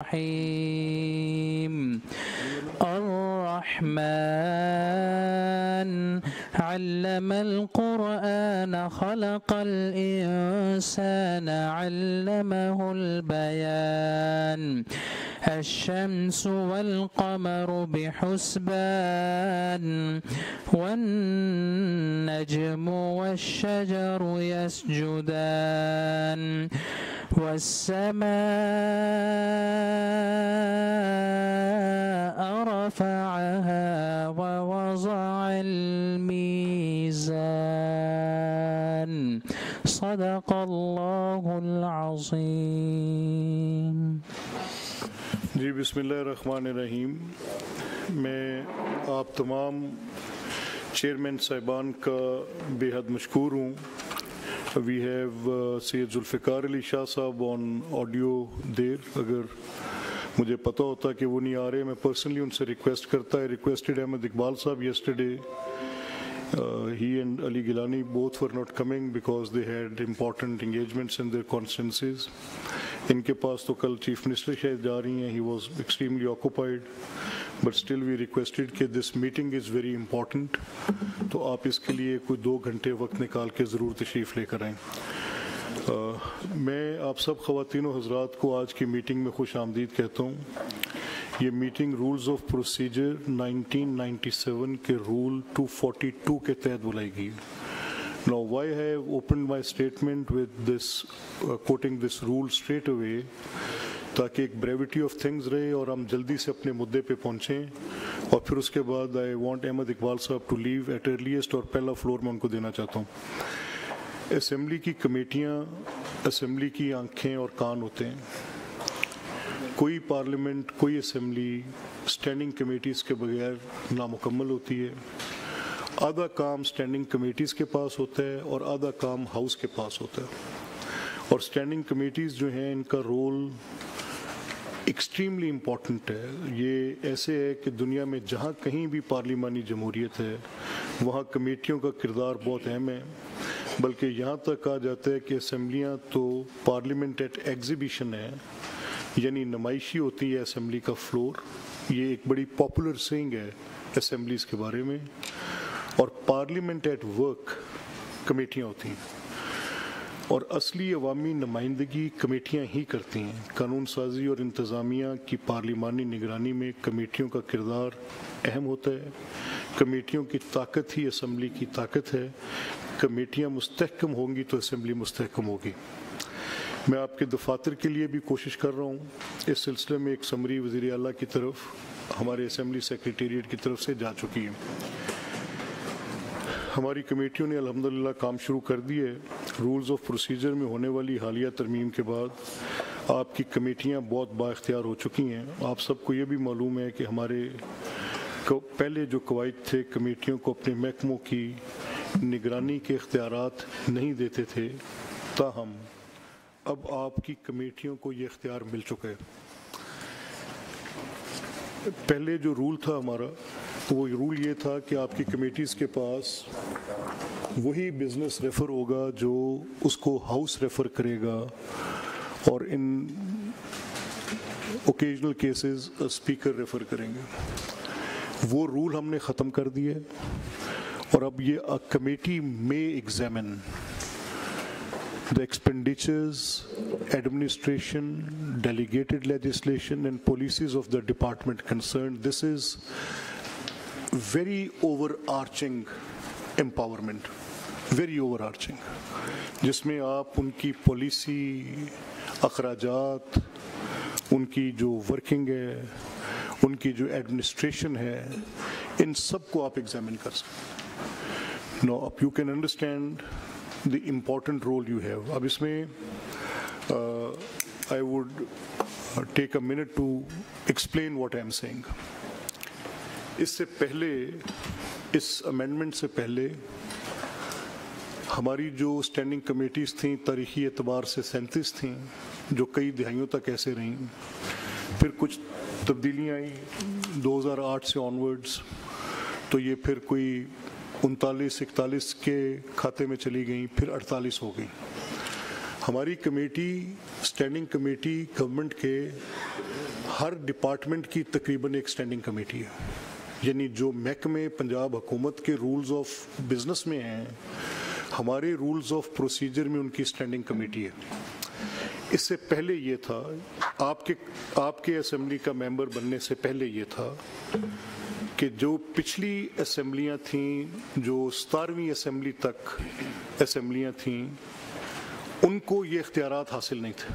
الرحيم الرحمن علم القرآن خلق الإنسان علمه البيان الشمس والقمر بحسبان والنجم والشجر يسجدان والسماء رفعها ووضع الميزان صدق الله العظيم. جی بسم اللہ الرحمن الرحیم. میں آپ تمام چیئرمین صاحبان کا بے حد مشکور ہوں. We have سید ذوالفقار علی شاہ صاحب on audio there. اگر مجھے پتہ ہوتا کہ وہ نہیں آ رہے میں پرسنلی ان سے ریکویسٹ کرتا ہے. ریکویسٹڈ احمد اقبال صاحب yesterday. He and Ali Gilani both were not coming because they had important engagements in their constituencies. ان کے پاس تو کل چیف منسٹر شاید جا رہی ہیں. He was extremely occupied. But still we requested کہ this meeting is very important. تو آپ اس کے لیے کوئی 2 گھنٹے وقت نکال کے ضرور تشریف لے کر آئیں. میں آپ سب خواتین و حضرات کو آج کی میٹنگ میں خوش آمدید کہتا ہوں. یہ میٹنگ رولز آف پروسیجر 1997 کے رول 242 کے تحت بلائی گئی. Now why I have opened my statement with this quoting this rule straight away تاکہ ایک بریوٹی آف تھنگز رہے اور ہم جلدی سے اپنے مدعے پہ پہنچیں. اور پھر اس کے بعد I want احمد اقبال صاحب to leave at earliest اور پہلا فلور میں ان کو دینا چاہتا ہوں. اسمبلی کی کمیٹیاں اسمبلی کی آنکھیں اور کان ہوتے ہیں. کوئی پارلیمنٹ کوئی اسمبلی اسٹینڈنگ کمیٹیز کے بغیر نامکمل ہوتی ہے. آدھا کام اسٹینڈنگ کمیٹیز کے پاس ہوتا ہے اور آدھا کام ہاؤس کے پاس ہوتا ہے. اور اسٹینڈنگ کمیٹیز جو ہیں ان کا رول ایکسٹریملی امپورٹنٹ ہے. یہ ایسے ہے کہ دنیا میں جہاں کہیں بھی پارلیمانی جمہوریت ہے وہاں کمیٹیوں کا کردار بہت اہم ہے. بلکہ یہاں تک کہا جاتا ہے کہ اسمبلیاں تو پارلیمنٹ ایٹ ایگزیبیشن ہے, یعنی نمائشی ہوتی ہے اسمبلی کا فلور. یہ ایک بڑی پاپولر سینگ ہے اسمبلیز کے بارے میں. اور پارلیمنٹ ایٹ ورک کمیٹیاں ہوتی ہیں اور اصلی عوامی نمائندگی کمیٹیاں ہی کرتی ہیں. قانون سازی اور انتظامیہ کی پارلیمانی نگرانی میں کمیٹیوں کا کردار اہم ہوتا ہے. کمیٹیوں کی طاقت ہی اسمبلی کی طاقت ہے. کمیٹیاں مستحکم ہوں گی تو اسمبلی مستحکم ہوگی. میں آپ کے دفاتر کے لیے بھی کوشش کر رہا ہوں. اس سلسلے میں ایک سمری وزیر اعلیٰ کی طرف ہمارے اسمبلی سیکریٹریٹ کی طرف سے جا چکی ہے. ہماری کمیٹیوں نے الحمدللہ کام شروع کر دی ہے. رولز آف پروسیجر میں ہونے والی حالیہ ترمیم کے بعد آپ کی کمیٹیاں بہت با اختیار ہو چکی ہیں. آپ سب کو یہ بھی معلوم ہے کہ ہمارے پہلے جو قواعد تھے کمیٹیوں کو اپنے محکموں کی نگرانی کے اختیارات نہیں دیتے تھے, تاہم اب آپ کی کمیٹیوں کو یہ اختیار مل چکا ہے. پہلے جو رول تھا ہمارا وہ رول یہ تھا کہ آپ کی کمیٹیز کے پاس وہی بزنس ریفر ہوگا جو اس کو ہاؤس ریفر کرے گا, اور ان اوکیجنل کیسز اسپیکر ریفر کریں گے. وہ رول ہم نے ختم کر دیے اور اب یہ کمیٹی میں examine the expenditures, administration, delegated legislation and policies of the department concerned. This is very overarching empowerment, very overarching, جس میں آپ ان کی پالیسی, اخراجات, ان کی جو ورکنگ ہے, ان کی جو ایڈمنسٹریشن ہے, ان سب کو آپ ایگزامن کر سکتے. Now you can understand the important role you have. اب اس میں I would take a minute to explain what I am saying. اس سے پہلے, اس امینڈمنٹ سے پہلے ہماری جو اسٹینڈنگ کمیٹیز تھیں تاریخی اعتبار سے 37 تھیں جو کئی دہائیوں تک ایسے رہیں. پھر کچھ تبدیلیاں آئیں 2008 سے آنورڈز, تو یہ پھر کوئی 39-41 کے کھاتے میں چلی گئیں, پھر 48 ہو گئیں. ہماری کمیٹی اسٹینڈنگ کمیٹی گورنمنٹ کے ہر ڈپارٹمنٹ کی تقریباً ایک اسٹینڈنگ کمیٹی ہے، یعنی جو محکمے پنجاب حکومت کے رولز آف بزنس میں ہیں، ہمارے رولز آف پروسیجر میں ان کی اسٹینڈنگ کمیٹی ہے۔ اس سے پہلے یہ تھا، آپ کے اسمبلی کا ممبر بننے سے پہلے یہ تھا کہ جو پچھلی اسمبلیاں تھیں، جو 17ویں اسمبلی تک اسمبلیاں تھیں، ان کو یہ اختیارات حاصل نہیں تھے،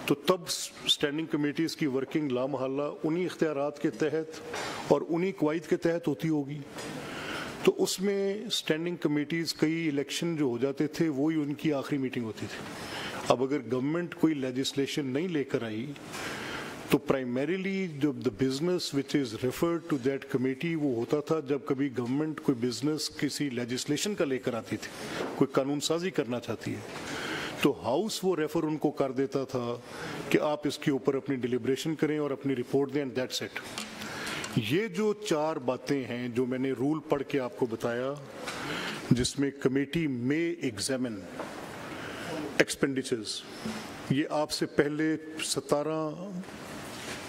تو تب اسٹینڈنگ کمیٹیز کی ورکنگ لامحالہ انہی اختیارات کے تحت اور انہی قواعد کے تحت ہوتی ہوگی۔ تو اس میں اسٹینڈنگ کمیٹیز کئی الیکشن جو ہو جاتے تھے وہی ان کی آخری میٹنگ ہوتی تھی۔ اب اگر گورنمنٹ کوئی لیجسلیشن نہیں لے کر آئی تو پرائمریلی جو the business which is referred to that committee وہ ہوتا تھا جب کبھی گورنمنٹ کوئی بزنس کسی لیجسلیشن کا لے کر آتی تھی، کوئی قانون سازی کرنا چاہتی ہے، تو ہاؤس وہ ریفر ان کو کر دیتا تھا کہ آپ اس کے اوپر اپنی ڈیلیبریشن کریں اور اپنی رپورٹ دیں، اینڈ دیٹس اٹ۔ یہ جو 4 باتیں ہیں جو میں نے رول پڑھ کے آپ کو بتایا، جس میں کمیٹی میں ایگزامن ایکسپینڈیچرز، یہ آپ سے پہلے 17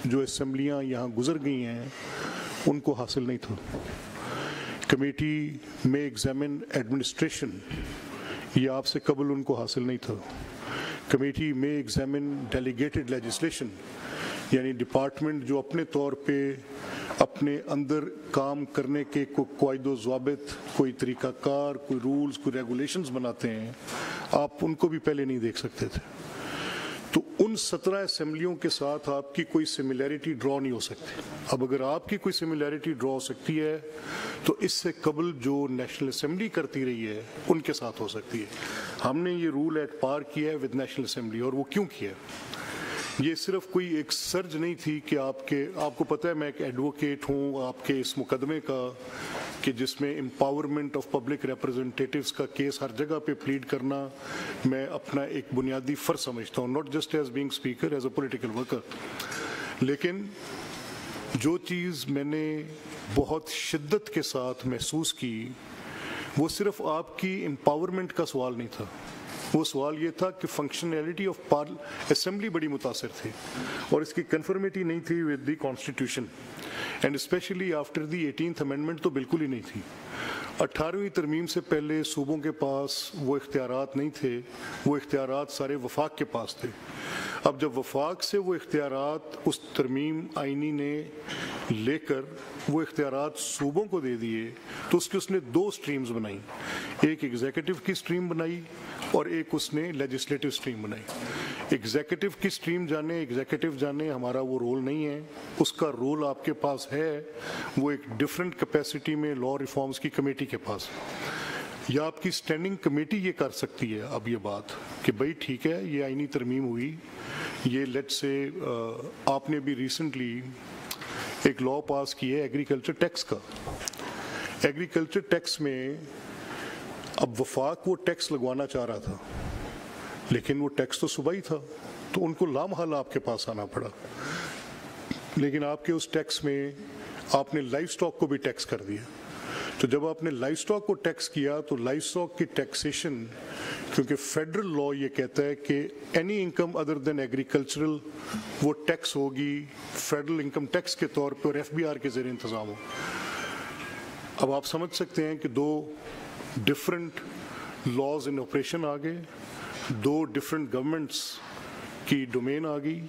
جو اسمبلیاں یہاں گزر گئی ہیں ان کو حاصل نہیں تھا۔ کمیٹی میں ایگزامن ایڈمنسٹریشن، یہ آپ سے قبل ان کو حاصل نہیں تھا۔ کمیٹی میں ایگزامن ڈیلیگیٹڈ لیجسلیشن، یعنی ڈپارٹمنٹ جو اپنے طور پہ اپنے اندر کام کرنے کے کوئی قواعد و ضوابط، کوئی طریقہ کار، کوئی رولز، کوئی ریگولیشنز بناتے ہیں، آپ ان کو بھی پہلے نہیں دیکھ سکتے تھے۔ تو ان 17 اسمبلیوں کے ساتھ آپ کی کوئی سملیرٹی ڈرا نہیں ہو سکتی۔ اب اگر آپ کی کوئی سملیرٹی ڈرا ہو سکتی ہے تو اس سے قبل جو نیشنل اسمبلی کرتی رہی ہے ان کے ساتھ ہو سکتی ہے۔ ہم نے یہ رول ایٹ پار کیا ہے ود نیشنل اسمبلی، اور وہ کیوں کیا ہے؟ یہ صرف کوئی ایک سرج نہیں تھی کہ آپ کو پتہ ہے میں ایک ایڈوکیٹ ہوں آپ کے اس مقدمے کا کہ جس میں امپاورمنٹ آف پبلک ریپرزنٹیٹیوز کا کیس ہر جگہ پہ پلیڈ کرنا میں اپنا ایک بنیادی فرض سمجھتا ہوں، not just as being speaker, as a political worker. لیکن جو چیز میں نے بہت شدت کے ساتھ محسوس کی وہ صرف آپ کی امپاورمنٹ کا سوال نہیں تھا، وہ سوال یہ تھا کہ فنکشنلٹی آف اسمبلی بڑی متاثر تھی اور اس کی کنفرمیٹی نہیں تھی with the constitution, and especially after the 18th amendment تو بالکل ہی نہیں تھی۔ 18ویں ترمیم سے پہلے صوبوں کے پاس وہ اختیارات نہیں تھے، وہ اختیارات سارے وفاق کے پاس تھے۔ اب جب وفاق سے وہ اختیارات اس ترمیم آئینی نے لے کر وہ اختیارات صوبوں کو دے دیے تو اس نے 2 سٹریمز بنائی، ایک ایگزیکٹو کی سٹریم بنائی اور ایک اس نے لیجسلیٹو سٹریم بنائی۔ ایگزیکٹو کی سٹریم ایگزیکٹو جانے ہمارا وہ رول نہیں ہے، اس کا رول آپ کے پاس ہے، وہ ایک ڈیفرنٹ کیپیسٹی میں لا ریفارمز کی کمیٹی کے پاس، یا آپ کی اسٹینڈنگ کمیٹی یہ کر سکتی ہے اب یہ بات کہ بھئی ٹھیک ہے یہ آئینی ترمیم ہوئی، یہ لیٹ سے آپ نے بھی ریسنٹلی ایک لا پاس کی ہے ایگریکلچر ٹیکس کا۔ ایگریکلچر ٹیکس میں اب وفاق وہ ٹیکس لگوانا چاہ رہا تھا لیکن وہ ٹیکس تو صوبائی تھا، تو ان کو لامحالہ آپ کے پاس آنا پڑا، لیکن آپ کے اس ٹیکس میں آپ نے لائف سٹاک کو بھی ٹیکس کر دیا۔ تو جب آپ نے لائف سٹاک کو ٹیکس کیا تو لائف سٹاک کی ٹیکسیشن، کیونکہ فیڈرل لا یہ کہتا ہے کہ اینی انکم ادر دین ایگریکلچرل وہ ٹیکس ہوگی فیڈرل انکم ٹیکس کے طور پہ اور FBR کے زیر انتظام ہو۔ اب آپ سمجھ سکتے ہیں کہ 2 ڈفرنٹ لاز ان آپریشن آ گئے، 2 ڈفرنٹ گورنمنٹس کی ڈومین آ گئی،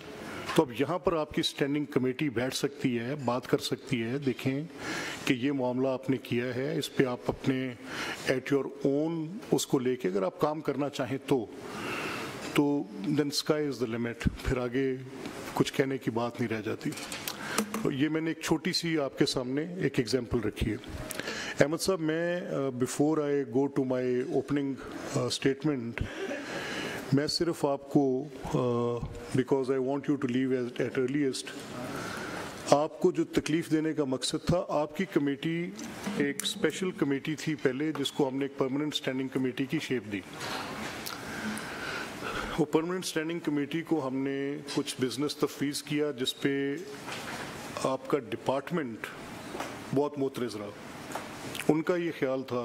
تو اب یہاں پر آپ کی اسٹینڈنگ کمیٹی بیٹھ سکتی ہے، بات کر سکتی ہے، دیکھیں کہ یہ معاملہ آپ نے کیا ہے، اس پہ آپ اپنے ایٹ یور اون اس کو لے کے اگر آپ کام کرنا چاہیں تو دین اسکائی از دا لمٹ، پھر آگے کچھ کہنے کی بات نہیں رہ جاتی۔ یہ میں نے ایک چھوٹی سی آپ کے سامنے ایک ایگزامپل رکھی ہے۔ احمد صاحب، میں before I go to my opening statement, میں صرف آپ کو because I want you to leave at earliest, آپ کو جو تکلیف دینے کا مقصد تھا، آپ کی کمیٹی ایک اسپیشل کمیٹی تھی پہلے جس کو ہم نے ایک پرماننٹ اسٹینڈنگ کمیٹی کی شیپ دی۔ وہ پرماننٹ اسٹینڈنگ کمیٹی کو ہم نے کچھ بزنس تفویض کیا جس پہ آپ کا ڈپارٹمنٹ بہت معترض رہا۔ ان کا یہ خیال تھا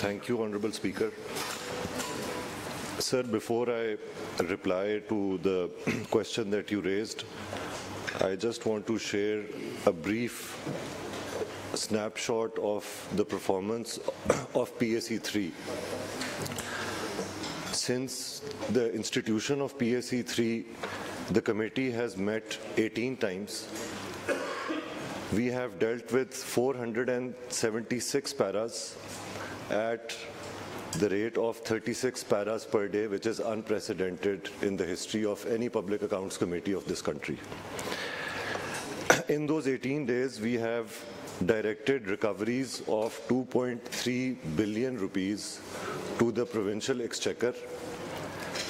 Thank you, Honorable Speaker. Sir, before I reply to the question that you raised, I just want to share a brief snapshot of the performance of PSE3. Since the institution of PSE3, the committee has met 18 times. We have dealt with 476 paras at the rate of 36 paras per day, which is unprecedented in the history of any public accounts committee of this country. In those 18 days, we have directed recoveries of 2.3 billion rupees to the provincial exchequer,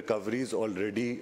recoveries already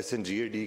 SNGAD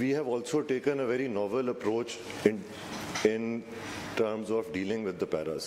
we have also taken a very novel approach in terms of dealing with the paras.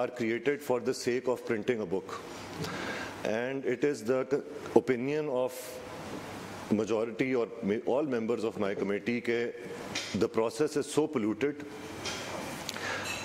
are created for the sake of printing a book, and it is the opinion of majority or all members of my committee that the process is so polluted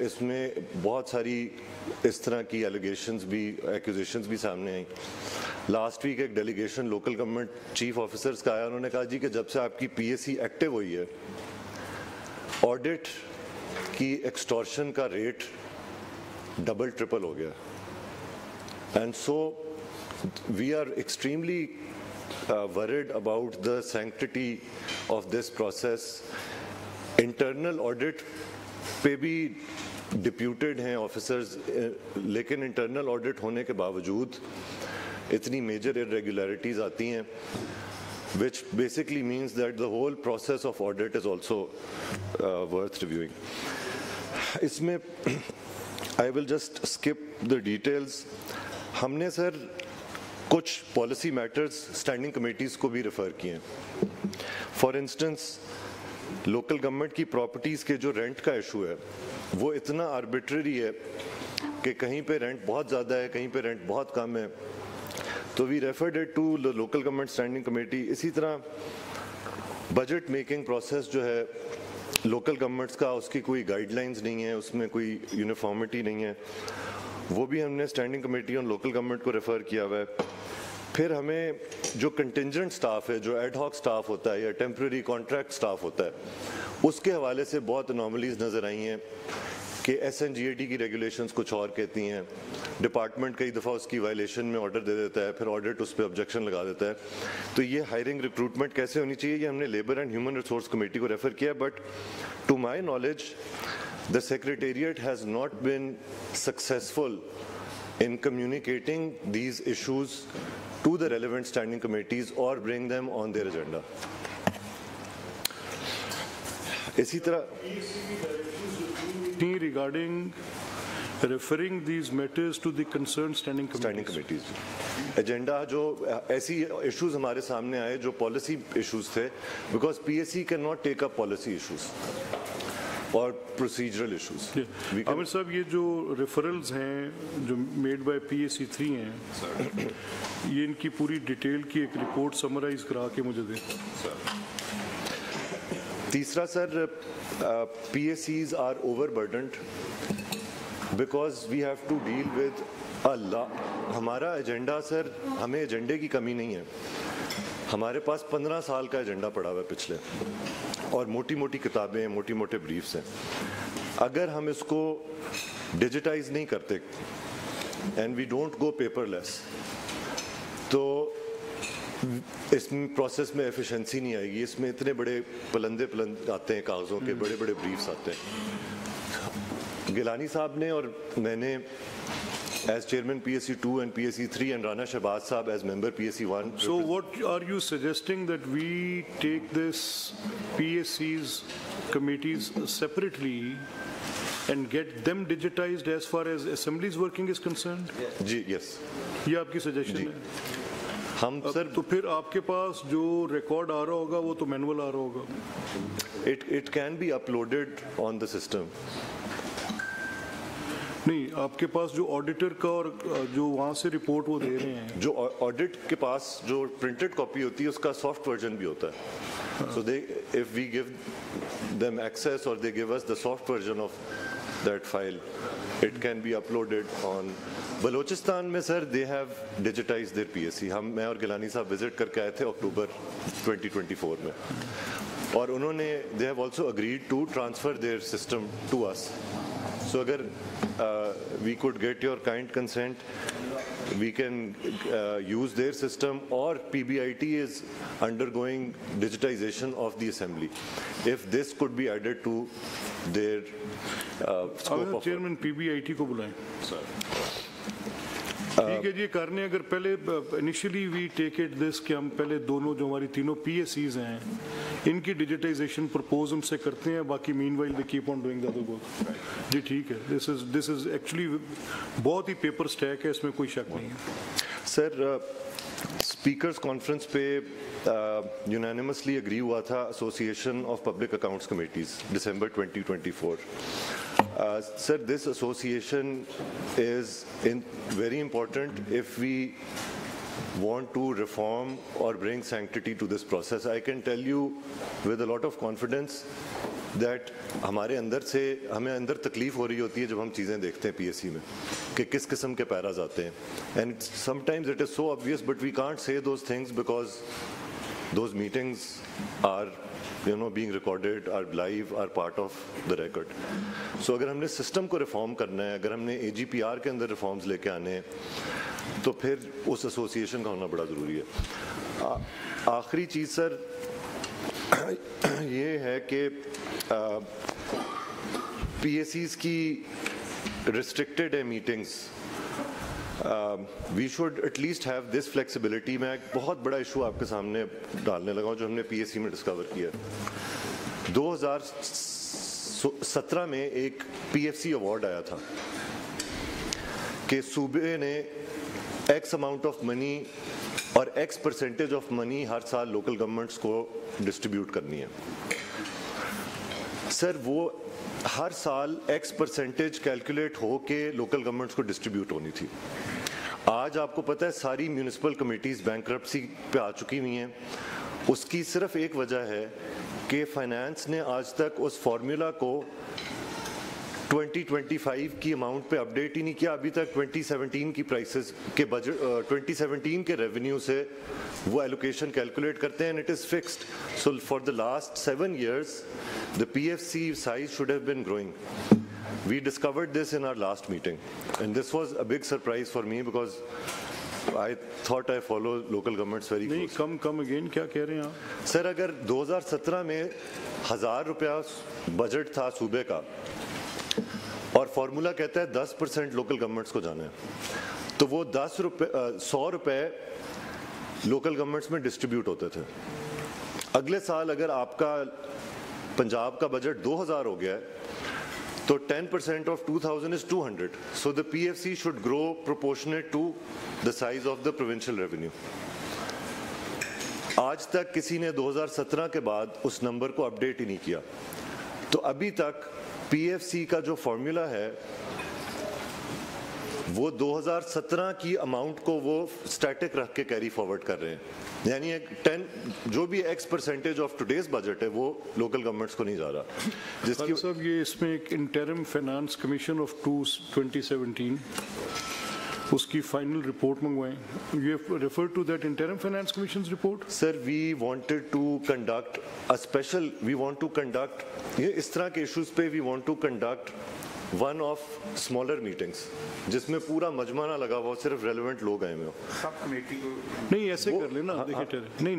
اس میں بہت ساری اس طرح کی accusations بھی سامنے آئیں. Last week ایک delegation local government chief officers کا آیا, انہوں نے کہا جی کہ جب سے آپ کی پی ایس سی ایکٹیو ہوئی ہے آڈٹ کی ایکسٹورشن کا ریٹ ڈبل ٹرپل ہو گیا. And so we are extremely worried about the sanctity of this process. Internal audit پہ بھی ڈپیوٹیڈ ہیں آفیسرز, لیکن انٹرنل آڈٹ ہونے کے باوجود اتنی میجر irregularities آتی ہیں, which basically means that the whole process of audit is also worth reviewing. اس میں I will just skip the details. ہم نے سر کچھ پالیسی میٹرز اسٹینڈنگ کمیٹیز کو بھی ریفر کیے ہیں. فار انسٹنس لوکل گورنمنٹ کی پراپرٹیز کے جو رینٹ کا ایشو ہے وہ اتنا آربیٹری ہے کہ کہیں پہ رینٹ بہت زیادہ ہے, کہیں پہ رینٹ بہت کم ہے, تو we referred it to local government standing committee. اسی طرح بجٹ میکنگ پروسیس جو ہے لوکل گورنمنٹس کا, اس کی کوئی گائیڈ لائنز نہیں ہے, اس میں کوئی یونیفارمٹی نہیں ہے, وہ بھی ہم نے standing committee on local government کو ریفر کیا ہوا ہے. پھر ہمیں جو کنٹینجنٹ سٹاف ہے, جو ایڈ ہاک سٹاف ہوتا ہے یا ٹیمپرری کانٹریکٹ سٹاف ہوتا ہے, اس کے حوالے سے بہت انوملیز نظر آئی ہیں کہ S N G A T کی ریگولیشنز کچھ اور کہتی ہیں, ڈپارٹمنٹ کئی دفعہ اس کی وائلیشن میں آرڈر دے دیتا ہے, پھر آڈٹ اس پہ آبجیکشن لگا دیتا ہے. تو یہ ہائرنگ ریکروٹمنٹ کیسے ہونی چاہیے, یہ ہم نے labour and human resource committee کو ریفر کیا. But to my knowledge the Secretariat has not been successful in communicating these issues to the relevant standing committees or bring them on their agenda. اسی طرح regarding referring these matters to the concerned standing committees. Agenda جو ایسی issues ہمارے سامنے آئے جو policy issues تھے, because P S C can not take up policy issues اور پروسیجرل ایشوز. عامر صاحب, یہ جو ریفرلز ہیں جو made by P S C 3 ہیں, یہ ان کی پوری ڈیٹیل کی ایک رپورٹ سمرائز کرا کے مجھے دیں. تیسرا sir, P S Cs are overburdened because we have to deal with ہمارا ایجنڈا. سر ہمیں ایجنڈے کی کمی نہیں ہے, ہمارے پاس 15 سال کا ایجنڈا پڑا ہوا ہے پچھلے, اور موٹی موٹی کتابیں ہیں, موٹی موٹے بریفس ہیں. اگر ہم اس کو ڈیجیٹائز نہیں کرتے and we don't go paperless, تو اس پروسیس میں ایفیشنسی نہیں آئے گی. اس میں اتنے بڑے پلندے آتے ہیں کاغذوں کے, بڑے بڑے بریفس آتے ہیں. گیلانی صاحب نے اور میں نے as chairman PSC 2 and PSC 3 and Rana Shahbaz Saab as member PSC 1. So what are you suggesting, that we take this PSC's committees separately and get them digitized as far as assemblies working is concerned? G yes. یہ آپ کی suggestion ہے. ہم سر تو پھر آپ کے پاس جو ریکارڈ آ رہا ہوگا وہ تو مینول آ رہا ہوگا. it can be uploaded on the system. نہیں, آپ کے پاس جو آڈیٹر کا اور جو وہاں سے رپورٹ وہ دے رہے ہیں, جو آڈٹ کے پاس جو پرنٹڈ کاپی ہوتی ہے اس کا سافٹ ورژن بھی ہوتا ہے. So they if we give them access or they give us the soft version of that file, it can be uploaded on. Balochistan میں سر they have digitized their PSC. میں اور گیلانی صاحب وزٹ کر کے آئے تھے اکتوبر 2024 میں, اور انہوں نے they have also agreed to transfer their system to us. So agar we could get your kind consent, we can use their system, or PBIT is undergoing digitization of the assembly. If this could be added to their scope of chairman PBIT کو بلائیں. ٹھیک ہے جی, کرنے اگر پہلے initially we take it this کہ ہم پہلے دونوں جو ہماری تینوں پی ایس سیز ہیں ان کی ڈیجیٹائزیشن پرپوز ہم سے کرتے ہیں, باقی meanwhile they keep on doing the other work. جی ٹھیک ہے. دس از ایکچولی بہت ہی پیپر اسٹیک ہے, اس میں کوئی شک نہیں ہے. سر اسپیکرز کانفرنس پہ یونانیمسلی اگری ہوا تھا association of public accounts committees December 2024. Sir, this association is very important if we want to reform or bring sanctity to this process. I can tell you with a lot of confidence that ہمارے اندر سے ہمیں اندر تکلیف ہو رہی ہوتی ہے جب ہم چیزیں دیکھتے ہیں پی ایس سی میں کہ کس قسم کے پیراز آتے ہیں. And some times it is so obvious but we can't say those things because those meetings are being recorded, are live, are part of the record. So اگر ہم نے سسٹم کو ریفارم کرنا ہے, اگر ہم نے AGPR کے اندر ریفارمز لے کے آنے ہیں, تو پھر اس ایسوسیشن کا ہونا بڑا ضروری ہے. آخری چیز سر یہ ہے کہ پی ایس سیز کی ریسٹرکٹیڈ ہے meetings. We should at least have this flexibility. میں ایک بہت بڑا ایشو آپ کے سامنے ڈالنے لگا ہوں جو ہم نے پی ایس سی میں ڈسکور کیا. 2017 میں ایک پی ایف سی ایوارڈ آیا تھا کہ صوبے نے ایکس اماؤنٹ آف منی اور ایکس پرسنٹیج آف منی ہر سال لوکل گورنمنٹس کو ڈسٹریبیوٹ کرنی ہے. سر وہ ہر سال ایکس پرسنٹیج کیلکولیٹ ہو کے لوکل گورنمنٹس کو ڈسٹریبیوٹ ہونی تھی. آج آپ کو پتہ ہے ساری میونسپل کمیٹیز بینکرپسی پہ آ چکی ہوئی ہیں. اس کی صرف ایک وجہ ہے کہ فائنانس نے آج تک اس فارمولا کو 2025 کی اماؤنٹ پہ اپڈیٹ ہی نہیں کیا. ابھی تک 2017 کی پرائسز کے بجٹ 2017 کے ریونیو سے وہ ایلوکیشن کیلکولیٹ کرتے ہیں and it is fixed. So for the last 7 years the PFC size should have been growing. We discovered this in our last meeting and this was a big surprise for me because I thought I follow local governments very closely. نہیں come again کیا کہہ رہے ہیں آپ؟ سر اگر 2017 میں 1000 روپیہ budget تھا صوبے کا اور فارمولا کہتا ہے 10% لوکل گورنمنٹس کو جانا ہے, تو وہ 100 روپے لوکل گورنمنٹس میں ڈسٹریبیوٹ ہوتے تھے. اگلے سال اگر آپ کا پنجاب کا بجٹ 2000 ہو گیا ہے تو 10% of 2000 is 200. So the PFC should grow proportionate to the size of the provincial revenue. آج تک کسی نے 2017 کے بعد اس نمبر کو اپڈیٹ ہی نہیں کیا. تو ابھی تک پی ایف سی کا جو فارمولا ہے وہ 2017 کی اماؤنٹ کو وہ اسٹیٹک رکھ کے کیری فارورڈ کر رہے ہیں. یعنی جو بھی x percentage of today's budget ہے وہ لوکل گورنمنٹس کو نہیں جا رہا. جس کی صاحب یہ اس میں ایک انٹرم فائنانس کمیشن آف 2017 اس کی فائنل رپورٹ منگوائیں. You have refer to that interim finance commission's report. Sir we wanted to conduct a special we want to conduct اس طرح کے ایشوز پہ we want to conduct one of smaller meetings جس میں پورا مجمع نہ لگا ہوا, صرف ریلیونٹ لوگ آئے ہوئے ہوں. سب کمیٹی کو نہیں ایسے کر لینا. نہیں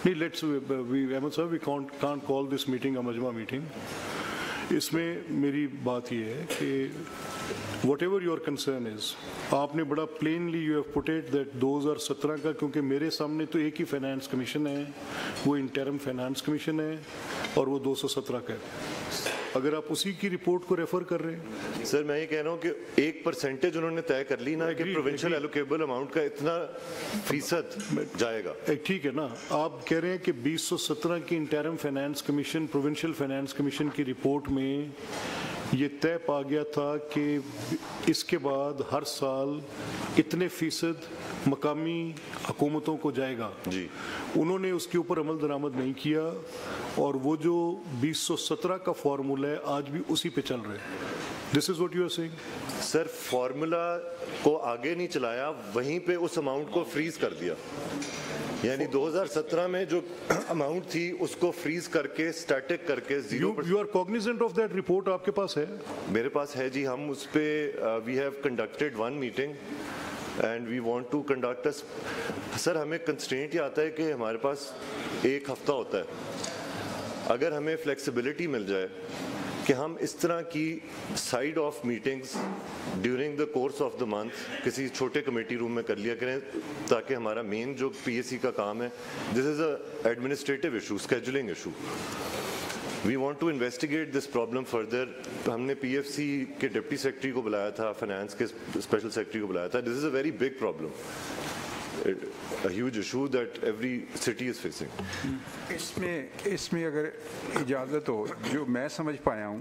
لیٹس احمد صاحب we can't call this meeting اے مجمع میٹنگ. اس میں میری بات یہ ہے کہ what ever your concern is, آپ نے بڑا plainly you have put it that 2017 کا, کیونکہ میرے سامنے تو ایک ہی فائنانس کمیشن ہے, وہ انٹرم فائنانس کمیشن ہے اور وہ 217 کا ہے. اگر آپ اسی کی رپورٹ کو ریفر کر رہے ہیں. سر میں یہ کہہ رہا ہوں کہ 1% انہوں نے طے کر لی نا کہ پروونشل ایلوکیبل اماؤنٹ کا اتنا فیصد جائے گا. ٹھیک ہے نا, آپ کہہ رہے ہیں کہ 2017 کی interim finance commission provincial finance commission کی رپورٹ میں یہ طے پا گیا تھا کہ اس کے بعد ہر سال اتنے فیصد مقامی حکومتوں کو جائے گا. جی انہوں نے اس کے اوپر عمل درآمد نہیں کیا اور وہ جو 2017 کا فارمولا ہے آج بھی اسی پہ چل رہے ہیں. This is what you are seeing. Sir formula کو آگے نہیں چلایا, وہیں پہ اس اماؤنٹ کو فریز کر دیا. یعنی 2017 میں جو اماؤنٹ تھی اس کو فریز کر کے اسٹیٹک کر کے 0%. You are cognizant of that report, آپ کے پاس ہے؟ میرے پاس ہے جی. ہم اس پہ we have conducted one meeting and we want to conduct. Sir ہمیں کنسٹرینٹ یہ آتا ہے کہ ہمارے پاس ایک ہفتہ ہوتا ہے. اگر ہمیں فلیکسیبلٹی مل جائے کہ ہم اس طرح کی side of meetings during the course of the month کسی چھوٹے کمیٹی روم میں کر لیا کریں تاکہ ہمارا مین جو پی ایس سی کا کام ہے, this is a administrative issue, scheduling issue. We want to investigate this problem further. ہم نے پی ایف سی کے ڈپٹی سیکرٹری کو بلایا تھا, فائنانس کے اسپیشل سیکرٹری کو بلایا تھا. This is a very big problem, a huge issue that every city is facing. اس میں اگر اجازت ہو, جو میں سمجھ پایا ہوں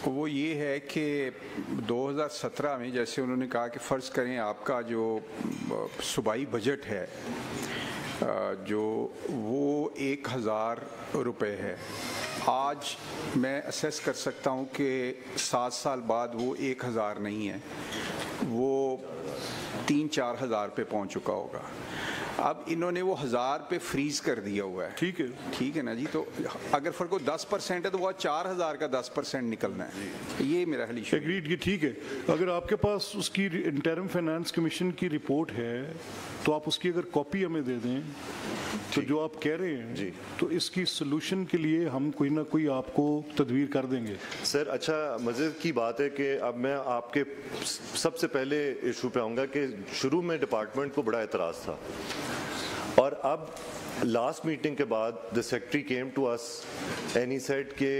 وہ یہ ہے کہ 2017 میں جیسے انہوں نے کہا کہ فرض کریں آپ کا جو صوبائی بجٹ ہے جو وہ 1000 روپے ہے، آج میں اسیس کر سکتا ہوں کہ 7 سال بعد وہ 1000 نہیں ہے، وہ 3-4 ہزار پہ پہنچ چکا ہوگا۔ اب انہوں نے وہ 1000 پہ فریز کر دیا ہوا ہے، ٹھیک ہے نا جی، تو اگر فرق 10% ہے تو وہ 4000 کا 10% نکلنا ہے، یہ میرا حل ایشو ہے۔ ایگریڈ، یہ ٹھیک ہے۔ اگر آپ کے پاس اس کی انٹرم فائنانس کمیشن کی رپورٹ ہے تو آپ اس کی اگر کاپی ہمیں دے دیں تو جو آپ کہہ رہے ہیں جی، تو اس کی سلوشن کے لیے ہم کوئی نہ کوئی آپ کو تدبیر کر دیں گے۔ سر اچھا مزے کی بات ہے کہ اب میں آپ کے سب سے پہلے ایشو پہ آؤں گا کہ شروع میں ڈپارٹمنٹ کو بڑا اعتراض تھا، اور اب لاسٹ میٹنگ کے بعد the secretary came to us and he said کہ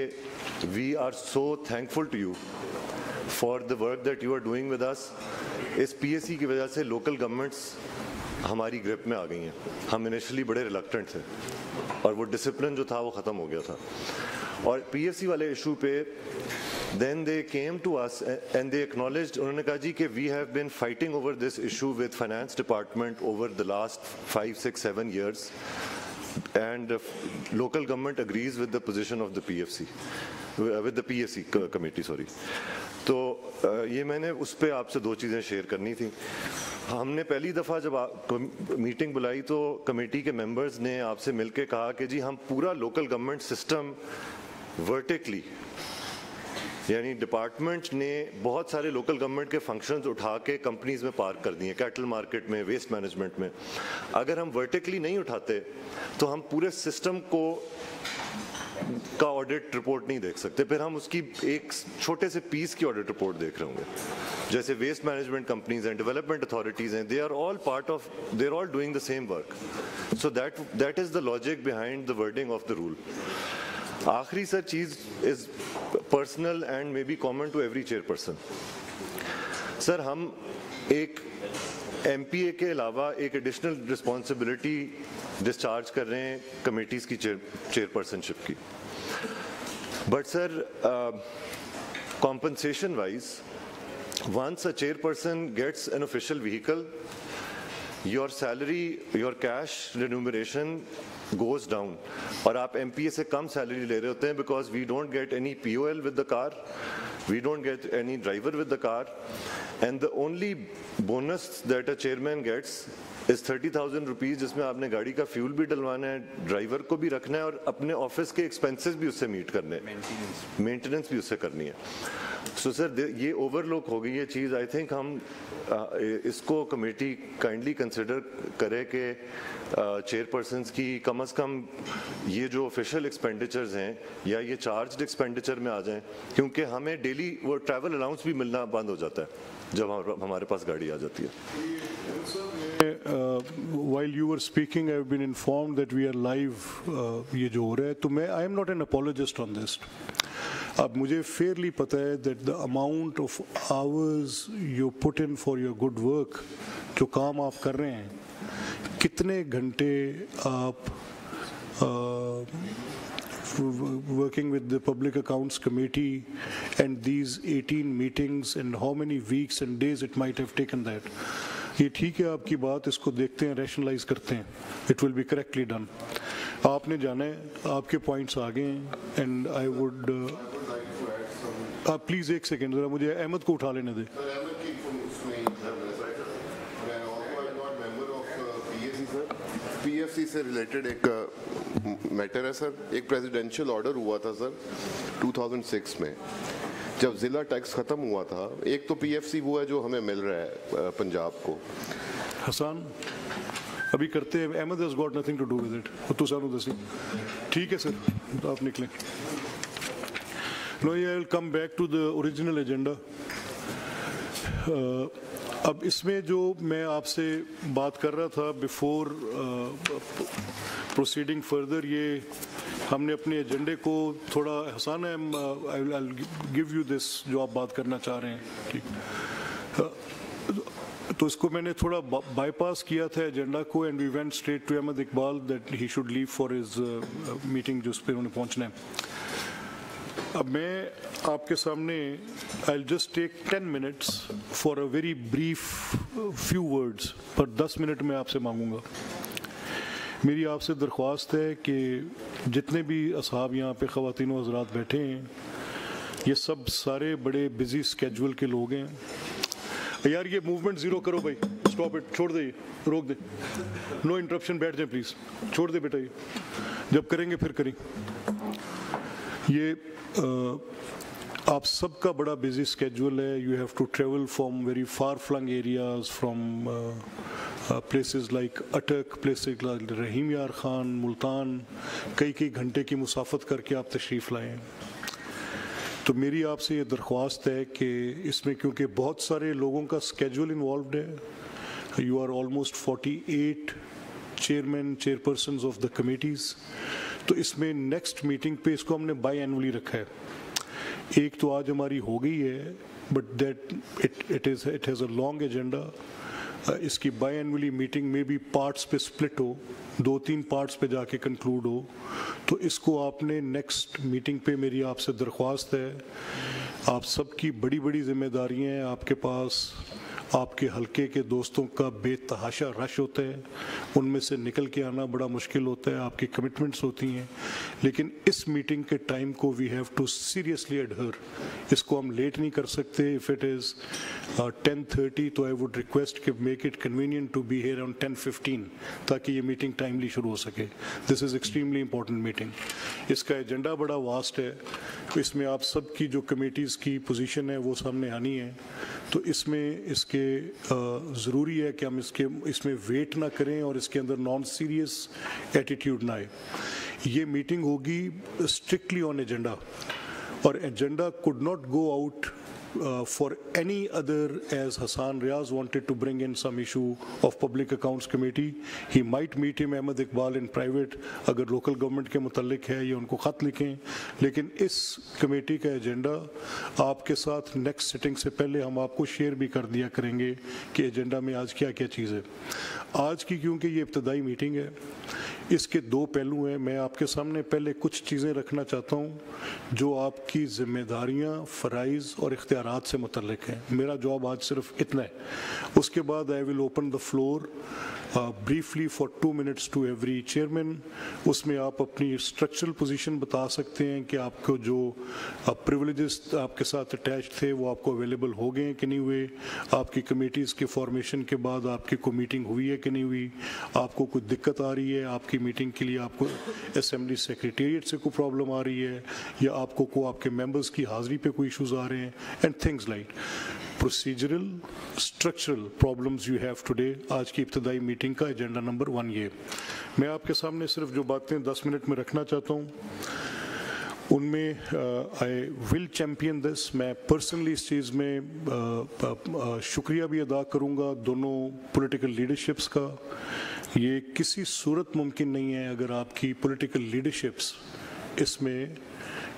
we are so thankful to you for the work that you are doing with us۔ اس پی ایس سی کی وجہ سے لوکل گورنمنٹس ہماری گرپ میں آ گئی ہیں، ہم انیشلی بڑے ریلکٹنٹ تھے اور وہ ڈسپلن جو تھا وہ ختم ہو گیا تھا، اور پی ایس سی والے ایشو پہ then they came to us and they acknowledged، انہوں نے کہا جی کہ we have been fighting over this issue with finance department over the last 5, 6, 7 years and local government agrees with the position of the PFC with the PSC committee sorry۔ تو یہ میں نے اس پہ آپ سے 2 چیزیں شیئر کرنی تھی۔ ہم نے پہلی دفعہ جب میٹنگ بلائی تو کمیٹی کے ممبرز نے آپ سے مل کے کہا کہ جی ہم پورا لوکل گورنمنٹ سسٹم ورٹیکلی، یعنی ڈپارٹمنٹ نے بہت سارے لوکل گورنمنٹ کے فنکشنز اٹھا کے کمپنیز میں پارک کر دیے، کیٹل مارکیٹ میں، ویسٹ مینجمنٹ میں۔ اگر ہم ورٹیکلی نہیں اٹھاتے تو ہم پورے سسٹم کا آڈٹ رپورٹ نہیں دیکھ سکتے، پھر ہم اس کی ایک چھوٹے سے پیس کی آڈٹ رپورٹ دیکھ رہے ہوں گے۔ جیسے ویسٹ مینجمنٹ کمپنیز ہیں، ڈیولپمنٹ اتھارٹیز ہیں، they are all doing the same work, so that is the logic behind the wording of the rule. آخری سر چیز is personal and may be common to every chairperson. Sir ہم ایک M P اے کے علاوہ ایک additional responsibility discharge کر رہے ہیں کمیٹیز کی چیئر پرسن شپ کی، but sir compensation wise once a chairperson gets an official vehicle, your salary, your cash remuneration goes down، اور آپ ایم پی اے سے کم سیلری لے رہے ہوتے ہیں because we don't get any POL with the car, we don't get any driver with the car, and the only bonus that a chairman gets is 30,000 rupees، جس میں آپ نے گاڑی کا فیول بھی ڈلوانا ہے، ڈرائیور کو بھی رکھنا ہے، اور اپنے آفس کے ایکسپینسز بھی اس سے میٹ کرنے ہیں، مینٹیننس بھی اس سے کرنی ہے۔ سو سر یہ اوور لک ہو گئی یہ چیز، آئی تھنک ہم اس کو کمیٹی کائنڈلی کنسیڈر کرے کہ چیئر پرسنس کی کم از کم یہ جو آفیشیل ایکسپینڈیچرز ہیں یا یہ چارجڈ ایکسپینڈیچر میں آ جائیں، کیونکہ ہمیں ڈیلی وہ ٹریول الاؤنس بھی ملنا بند ہو جاتا ہے جب ہمارے پاس گاڑی آ جاتی ہے۔ While you were speaking, I've been informed that we are live یہ جو ہو رہا ہے، تو میں I am not an apologist on this۔ اب مجھے فیئرلی پتہ ہے that the amount of hours you put in for your good work، جو کام آپ کر رہے ہیں، کتنے گھنٹے آپ working with the Public Accounts Committee and these 18 meetings and how many weeks and days it might have taken that۔ یہ ٹھیک ہے آپ کی بات، اس کو دیکھتے ہیں، ریشنلائز کرتے ہیں، it will be correctly done. آپ نے جانا ہے، آپ کے پوائنٹس آ گئے ہیں، اینڈ آئی وڈ آپ پلیز ایک سیکنڈ ذرا مجھے احمد کو اٹھا لینے دیں۔ پی ایف سی سے ریلیٹڈ ایک میٹر ہے سر، ایک پریزیڈینشیل آرڈر ہوا تھا سر 2006 میں، جب ضلع ٹیکس ختم ہوا تھا۔ ایک تو پی ایف سی وہ ہے جو ہمیں مل رہا ہے پنجاب کو۔ حسان ابھی کرتے ہیں، Ahmad has got nothing to do with it۔ تو سانو دسی ٹھیک ہے سر، آپ نکلیں۔ No, I will come back to the original agenda۔ اب اس میں جو میں آپ سے بات کر رہا تھا بیفور پروسیڈنگ فردر، یہ ہم نے اپنے ایجنڈے کو تھوڑا حسان ہے، I'll give you this جو آپ بات کرنا چاہ رہے ہیں، ٹھیک، تو اس کو میں نے تھوڑا بائی پاس کیا تھا ایجنڈا کو، and we went straight to Ahmad Iqbal that he should leave for his meeting جو اس پہ انہوں نے پہنچنا ہے۔ اب میں آپ کے سامنے I'll just take 10 minutes for a very brief few words per 10 minute میں آپ سے مانگوں گا. میری آپ سے درخواست ہے کہ جتنے بھی اصحاب یہاں پہ خواتین و حضرات بیٹھے ہیں یہ سب سارے بڑے بزی اسکیجول کے لوگ ہیں. یار یہ موومنٹ زیرو کرو بھائی, اسٹاپ اٹ, چھوڑ دے, روک دے, نو انٹرپشن, بیٹھ جائیں پلیز, چھوڑ دے بیٹا, یہ جب کریں گے پھر کریں. یہ آپ سب کا بڑا بزی اسکیجول ہے. You have to travel from very far flung areas, from places like Attock, places like Rahim Yar Khan, Multan, کئی گھنٹے کی مسافت کر کے آپ تشریف لائیں. تو میری آپ سے یہ درخواست ہے کہ اس میں کیونکہ بہت سارے لوگوں کا اسکیجول انوالوڈ ہے, you are almost 48 chairman chairpersons of the committees, تو اس میں نیکسٹ میٹنگ پہ اس کو ہم نے بائی اینولی رکھا ہے. ایک تو آج ہماری ہو گئی ہے but that it has a long agenda. اس کی بائی اینولی میٹنگ میں بھی پارٹس پہ سپلٹ ہو, 2-3 پارٹس پہ جا کے کنکلوڈ ہو, تو اس کو آپ نے نیکسٹ میٹنگ پہ, میری آپ سے درخواست ہے, آپ سب کی بڑی بڑی ذمہ داریاں ہیں آپ کے پاس, آپ کے حلقے کے دوستوں کا بے تحاشا رش ہوتا ہے, ان میں سے نکل کے آنا بڑا مشکل ہوتا ہے, آپ کی کمٹمنٹس ہوتی ہیں, لیکن اس میٹنگ کے ٹائم کو وی ہیو ٹو سیریسلی ایڈہر. اس کو ہم لیٹ نہیں کر سکتے. اف اٹ از 10:30 تو آئی وڈ ریکویسٹ کہ make it convenient to be here on 10:15 تاکہ یہ میٹنگ ٹائملی شروع ہو سکے. This is extremely important meeting. اس کا ایجنڈا بڑا واسٹ ہے, اس میں آپ سب کی جو کمیٹیز کی پوزیشن ہے وہ سامنے آنی ہے. تو اس میں اس کے ضروری ہے کہ ہم اس میں ویٹ نہ کریں اور اس کے اندر نان سیریس ایٹیٹیوڈ نہ آئے. یہ میٹنگ ہوگی اسٹرکٹلی آن ایجنڈا, اور agenda could not go out for any other, as Hassan Riaz wanted to bring in some issue of Public Accounts Committee. He might meet him Ahmed Iqbal in private, اگر local government کے متعلق ہے یا ان کو خط لکھیں, لیکن اس committee کا ایجنڈا آپ کے ساتھ نیکسٹ سٹنگ سے پہلے ہم آپ کو شیئر بھی کر دیا کریں گے کہ ایجنڈا میں آج کیا کیا چیز ہے. آج کی کیونکہ یہ ابتدائی میٹنگ ہے, اس کے 2 پہلو ہیں. میں آپ کے سامنے پہلے کچھ چیزیں رکھنا چاہتا ہوں جو آپ کی ذمہ داریاں, فرائض اور اختیارات سے متعلق ہیں. میرا جواب آج صرف اتنا ہے. اس کے بعد I will open the floor briefly for 2 minutes to every chairman. اس میں آپ اپنی اسٹرکچرل پوزیشن بتا سکتے ہیں کہ آپ کو جو پریولیجز آپ کے ساتھ اٹیچ تھے وہ آپ کو اویلیبل ہو گئے ہیں کہ نہیں ہوئے, آپ کی کمیٹیز کے فارمیشن کے بعد آپ کی کوئی میٹنگ ہوئی ہے کہ نہیں ہوئی, آپ کو کوئی دقت آ رہی ہے آپ کی میٹنگ کے لیے, آپ کو اسمبلی سیکریٹریٹ سے کوئی پرابلم آ رہی ہے, یا آپ کو آپ کے ممبرز کی حاضری پہ کوئی ایشوز آ رہے ہیں, and things like procedural structural problems you have today. آج کی ابتدائی میٹنگ کا ایجنڈا نمبر 1 یہ. میں آپ کے سامنے صرف جو باتیں 10 منٹ میں رکھنا چاہتا ہوں ان میں آئی ول چیمپئن دس. میں پرسنلی اس چیز میں شکریہ بھی ادا کروں گا دونوں پولیٹیکل لیڈرشپس کا. یہ کسی صورت ممکن نہیں ہے اگر آپ کی پولیٹیکل لیڈرشپس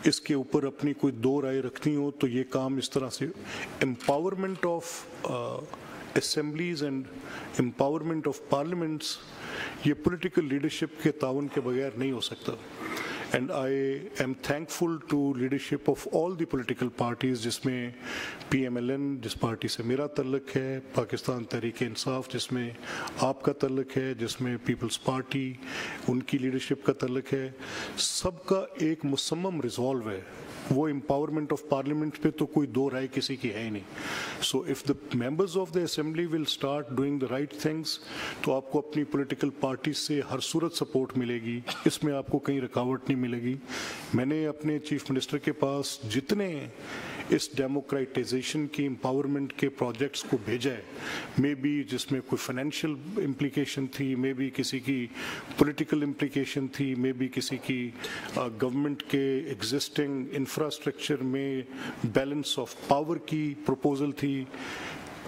اس کے اوپر اپنی کوئی 2 رائے رکھتی ہوں تو یہ کام اس طرح سے empowerment of assemblies and empowerment of parliaments, یہ پولیٹیکل لیڈرشپ کے تعاون کے بغیر نہیں ہو سکتا. And I am thankful to leadership of all the political parties, جس میں PMLN جس پارٹی سے میرا تعلق ہے, پاکستان تحریک انصاف جس میں آپ کا تعلق ہے, جس میں پیپلز پارٹی ان کی لیڈرشپ کا تعلق ہے. سب کا ایک مصمم ریزالو ہے, وہ امپاورمنٹ آف پارلیمنٹ پہ تو کوئی 2 رائے کسی کی ہے ہی نہیں. So if the members of the assembly will start doing the right things تو آپ کو اپنی پولیٹیکل پارٹی سے ہر صورت سپورٹ ملے گی, اس میں آپ کو کہیں رکاوٹ نہیں ملے گی. میں نے اپنے چیف منسٹر کے پاس جتنے اس ڈیموکریٹائزیشن کی امپاورمنٹ کے پروجیکٹس کو بھیجا ہے, مے بی جس میں کوئی فائنینشیل امپلیکیشن تھی, مے بی کسی کی پولیٹیکل امپلیکیشن تھی, مے بی کسی کی گورنمنٹ کے ایگزسٹنگ انفراسٹرکچر میں بیلنس آف پاور کی پروپوزل تھی,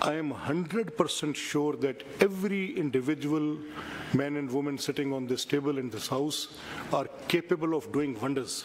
I am 100% sure that every individual man and woman sitting on this table in this house are capable of doing wonders.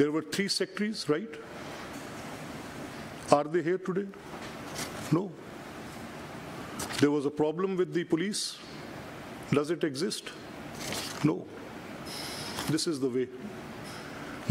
There were 3 secretaries, right? Are they here today? No. There was a problem with the police. Does it exist? No. This is the way.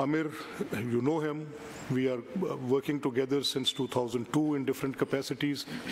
Amir, you know him. We are working together since 2002 in different capacities.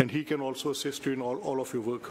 and he can also assist you in all of your work.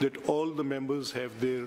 that all the members have their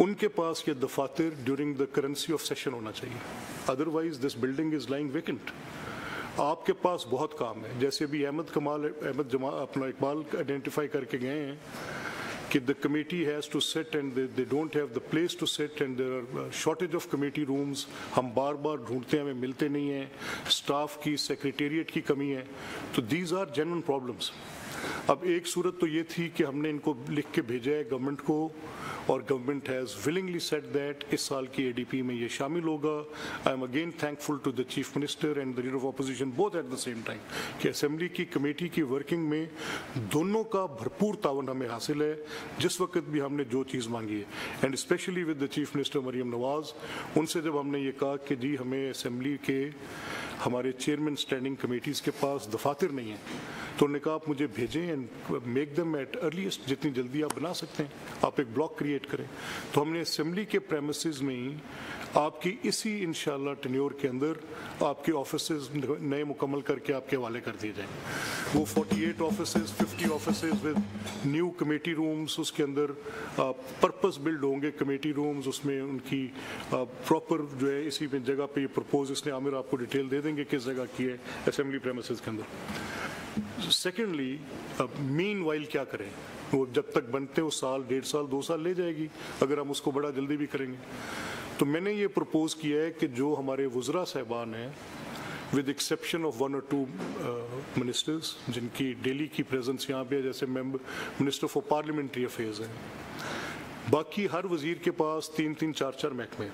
ان کے پاس یہ دفاتر during the currency of session ہونا چاہیے. Otherwise this building is lying vacant. آپ کے پاس بہت کام ہے. جیسے بھی احمد اپنا اقبال آئیڈینٹیفائی کر کے گئے ہیں کہ the committee has to sit and they don't have the place to sit and there are shortage of committee rooms. ہم بار بار ڈھونڈتے ہیں, ہمیں ملتے نہیں ہیں, اسٹاف کی سیکریٹریٹ کی کمی ہے. تو these are genuine problems. اب ایک صورت تو یہ تھی کہ ہم نے ان کو لکھ کے بھیجا ہے گورنمنٹ کو, اور government has willingly said that اس سال کی ADP میں یہ شامل ہوگا. I am again thankful to the chief minister and the leader of opposition both at the same time کہ اسمبلی کی کمیٹی کی ورکنگ میں دونوں کا بھرپور تعاون ہمیں حاصل ہے جس وقت بھی ہم نے جو چیز مانگی ہے. And specially with the chief minister Maryam Nawaz, ان سے جب ہم نے یہ کہا کہ جی ہمیں اسمبلی کے ہمارے چیئرمین اسٹینڈنگ کمیٹیز کے پاس دفاتر نہیں ہیں, تو انہوں نے کہا آپ مجھے بھیجیں and make them at earliest, جتنی جلدی آپ بنا سکتے ہیں آپ ایک بلاک کریٹ کریں. تو ہم نے اسمبلی کے پریمیسز میں ہی آپ کی اسی انشاءاللہ ٹینیور کے اندر آپ کے آفیسز نئے مکمل کر کے آپ کے حوالے کر دیے جائیں. وہ 48 offices 50 offices with new committee rooms, اس کے اندر پرپز بلڈ ہوں گے کمیٹی رومز, اس میں ان کی پراپر جو ہے اسی میں جگہ پہ یہ پرپوز اس نے عامر آپ کو ڈیٹیل دے دیں گے کس جگہ کی ہے اسمبلی پریمیسز کے اندر. سیکنڈلی مین وائل کیا کریں, وہ جب تک بنتے ہیں وہ سال 1.5 سال 2 سال لے جائے گی اگر ہم اس کو بڑا جلدی بھی کریں گے. تو میں نے یہ پرپوز کیا ہے کہ جو ہمارے وزراء صاحبان ہیں with exception of 1 or 2 ministers جن کی ڈیلی کی پریزنس یہاں پہ ہے, جیسے منسٹر فار پارلیمنٹری افیئرز ہیں, باقی ہر وزیر کے پاس 3 4 محکمے.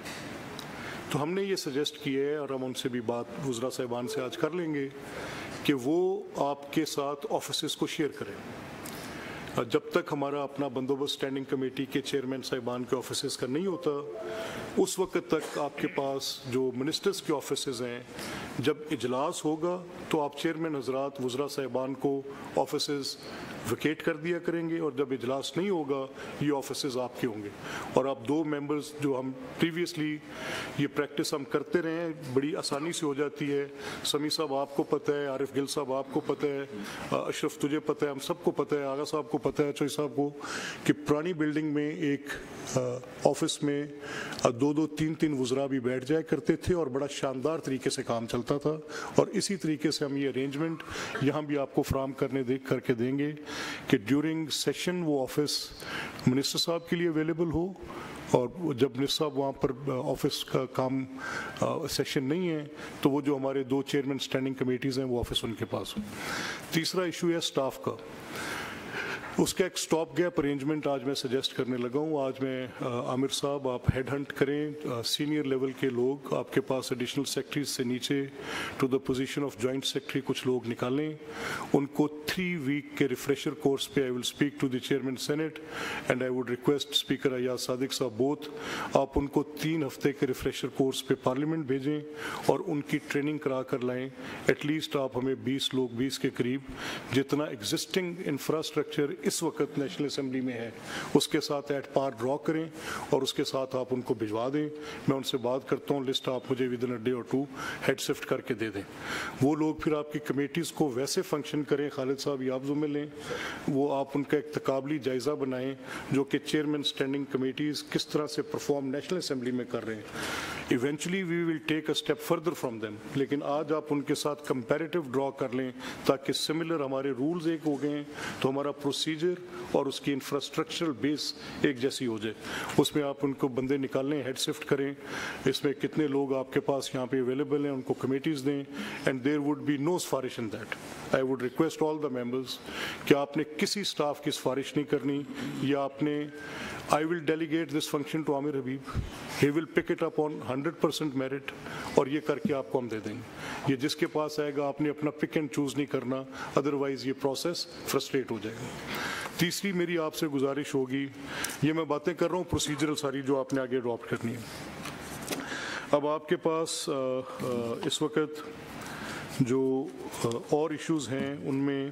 تو ہم نے یہ سجیسٹ کیا ہے اور ہم ان سے بھی بات وزراء صاحبان سے آج کر لیں گے کہ وہ آپ کے ساتھ آفیسز کو شیئر کریں. جب تک ہمارا اپنا بندوبست اسٹینڈنگ کمیٹی کے چیئرمین صاحبان کے آفیسز کا نہیں ہوتا اس وقت تک آپ کے پاس جو منسٹرز کے آفیسز ہیں, جب اجلاس ہوگا تو آپ چیئرمین حضرات وزراء صاحبان کو آفیسز ویکیٹ کر دیا کریں گے, اور جب اجلاس نہیں ہوگا یہ آفیسز آپ کے ہوں گے. اور آپ 2 ممبرز جو ہم پریویسلی یہ پریکٹس ہم کرتے رہے ہیں بڑی آسانی سے ہو جاتی ہے. سمیع صاحب آپ کو پتہ ہے, عارف گل صاحب آپ کو پتہ ہے, اشرف تجھے پتہ ہے, ہم سب کو پتہ ہے, آغا صاحب کو پتہ ہے, چوئی صاحب کو, کہ پرانی بلڈنگ میں ایک آفس میں 2 3 وزراء بھی بیٹھ جایا کرتے تھے اور بڑا شاندار طریقے سے کام چلتا تھا. اور اسی طریقے سے ہم یہ ارینجمنٹ یہاں بھی آپ کو فراہم کر کے دیں گے کہ ڈیورنگ سیشن وہ آفس منسٹر صاحب کے لیے اویلیبل ہو, اور جب منسٹر صاحب وہاں پر آفس کا کام سیشن نہیں ہے تو وہ جو ہمارے 2 چیئرمین اسٹینڈنگ کمیٹیز ہیں وہ آفس ان کے پاس ہو. تیسرا ایشو ہے اسٹاف کا, اس کا ایک اسٹاپ گیپ ارینجمنٹ آج میں سجیسٹ کرنے لگا ہوں. آج میں عامر صاحب آپ ہیڈ ہنٹ کریں, سینئر لیول کے لوگ آپ کے پاس ایڈیشنل سیکرٹریز سے نیچے to the position of joint secretary کچھ لوگ نکالیں, ان کو 3 ویک کے ریفریشر کورس پہ I will speak to the chairman Senate and I would request speaker Ayaz Sadiq sahib both, آپ ان کو 3 ہفتے کے ریفریشر کورس پہ پارلیمنٹ بھیجیں اور ان کی ٹریننگ کرا کر لائیں. ایٹ لیسٹ آپ ہمیں 20 کے قریب جتنا ایگزسٹنگ انفراسٹرکچر اس وقت نیشنل اسمبلی میں ہے اس کے ساتھ ایٹ پار ڈرا کریں اور اس کے ساتھ آپ ان کو بھجوا دیں. میں ان سے بات کرتا ہوں, لسٹ آپ مجھے ود ان ڈے اور 2 ہیڈ شفٹ کر کے دے دیں. وہ لوگ پھر آپ کی کمیٹیز کو ویسے فنکشن کریں. خالد صاحب یہ آپ ذمہ لیں, وہ آپ ان کا ایک تقابلی جائزہ بنائیں جو کہ چیئرمین اسٹینڈنگ کمیٹیز کس طرح سے پرفارم نیشنل اسمبلی میں کر رہے ہیں. Eventually we will take a step further from them, لیکن آج آپ ان کے ساتھ کمپیریٹیو ڈرا کر لیں تاکہ سملر ہمارے رولز ایک ہو گئے ہیں تو ہمارا پروسیجر اور اس کی انفراسٹرکچرل بیس ایک جیسی ہو جائے. اس میں آپ ان کو بندے نکالیں, ہیڈ شفٹ کریں, اس میں کتنے لوگ آپ کے پاس یہاں پہ اویلیبل ہیں ان کو کمیٹیز دیں, اینڈ دیر وڈ بی نو سفارش in that. I would request all the members کہ آپ نے کسی اسٹاف کی سفارش نہیں کرنی, یا آپ نے I will delegate this function to Amir Habib. He will pick it up on 100% merit اور یہ کر کے آپ کو ہم دے دیں گے. یہ جس کے پاس آئے گا آپ نے اپنا پک اینڈ چوز نہیں کرنا, ادروائز یہ پروسیس فرسٹریٹ ہو جائے گا. تیسری میری آپ سے گزارش ہوگی, یہ میں باتیں کر رہا ہوں پروسیجرل ساری جو آپ نے آگے اڈاپٹ کرنی ہے. اب آپ کے پاس اس وقت جو اور ایشوز ہیں ان میں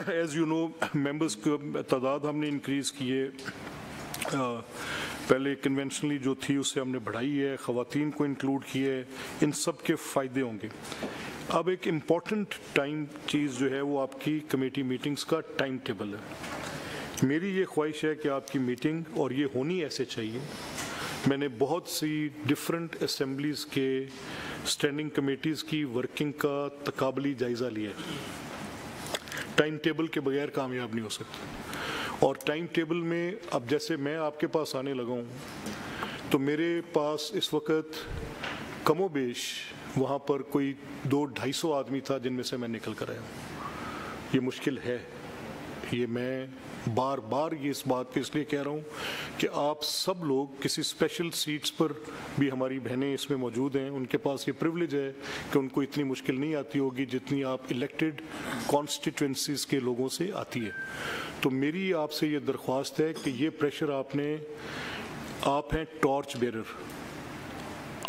ایز یو نو ممبرس کی تعداد ہم نے انکریز کی ہے. پہلے کنونشنلی جو تھی اس سے ہم نے بڑھائی ہے, خواتین کو انکلوڈ کی ہے, ان سب کے فائدے ہوں گے. اب ایک امپورٹنٹ ٹائم چیز جو ہے وہ آپ کی کمیٹی میٹنگز کا ٹائم ٹیبل ہے. میری یہ خواہش ہے کہ آپ کی میٹنگ، اور یہ ہونی ایسے چاہیے، میں نے بہت سی ڈفرینٹ اسمبلیز کے اسٹینڈنگ کمیٹیز کی ورکنگ کا تقابلی جائزہ لیا ہے. ٹائم ٹیبل کے بغیر کامیاب نہیں ہو سکتا، اور ٹائم ٹیبل میں اب جیسے میں آپ کے پاس آنے لگا ہوں تو میرے پاس اس وقت کم و بیش وہاں پر کوئی 200-250 آدمی تھا جن میں سے میں نکل کر آیا ہوں. یہ مشکل ہے، یہ میں بار بار یہ اس بات پہ اس لیے کہہ رہا ہوں کہ آپ سب لوگ کسی اسپیشل سیٹس پر بھی، ہماری بہنیں اس میں موجود ہیں، ان کے پاس یہ پریولیج ہے کہ ان کو اتنی مشکل نہیں آتی ہوگی جتنی آپ الیکٹڈ کانسٹیٹوئنسیز کے لوگوں سے آتی ہے. تو میری آپ سے یہ درخواست ہے کہ یہ پریشر آپ ہیں ٹارچ بیرر،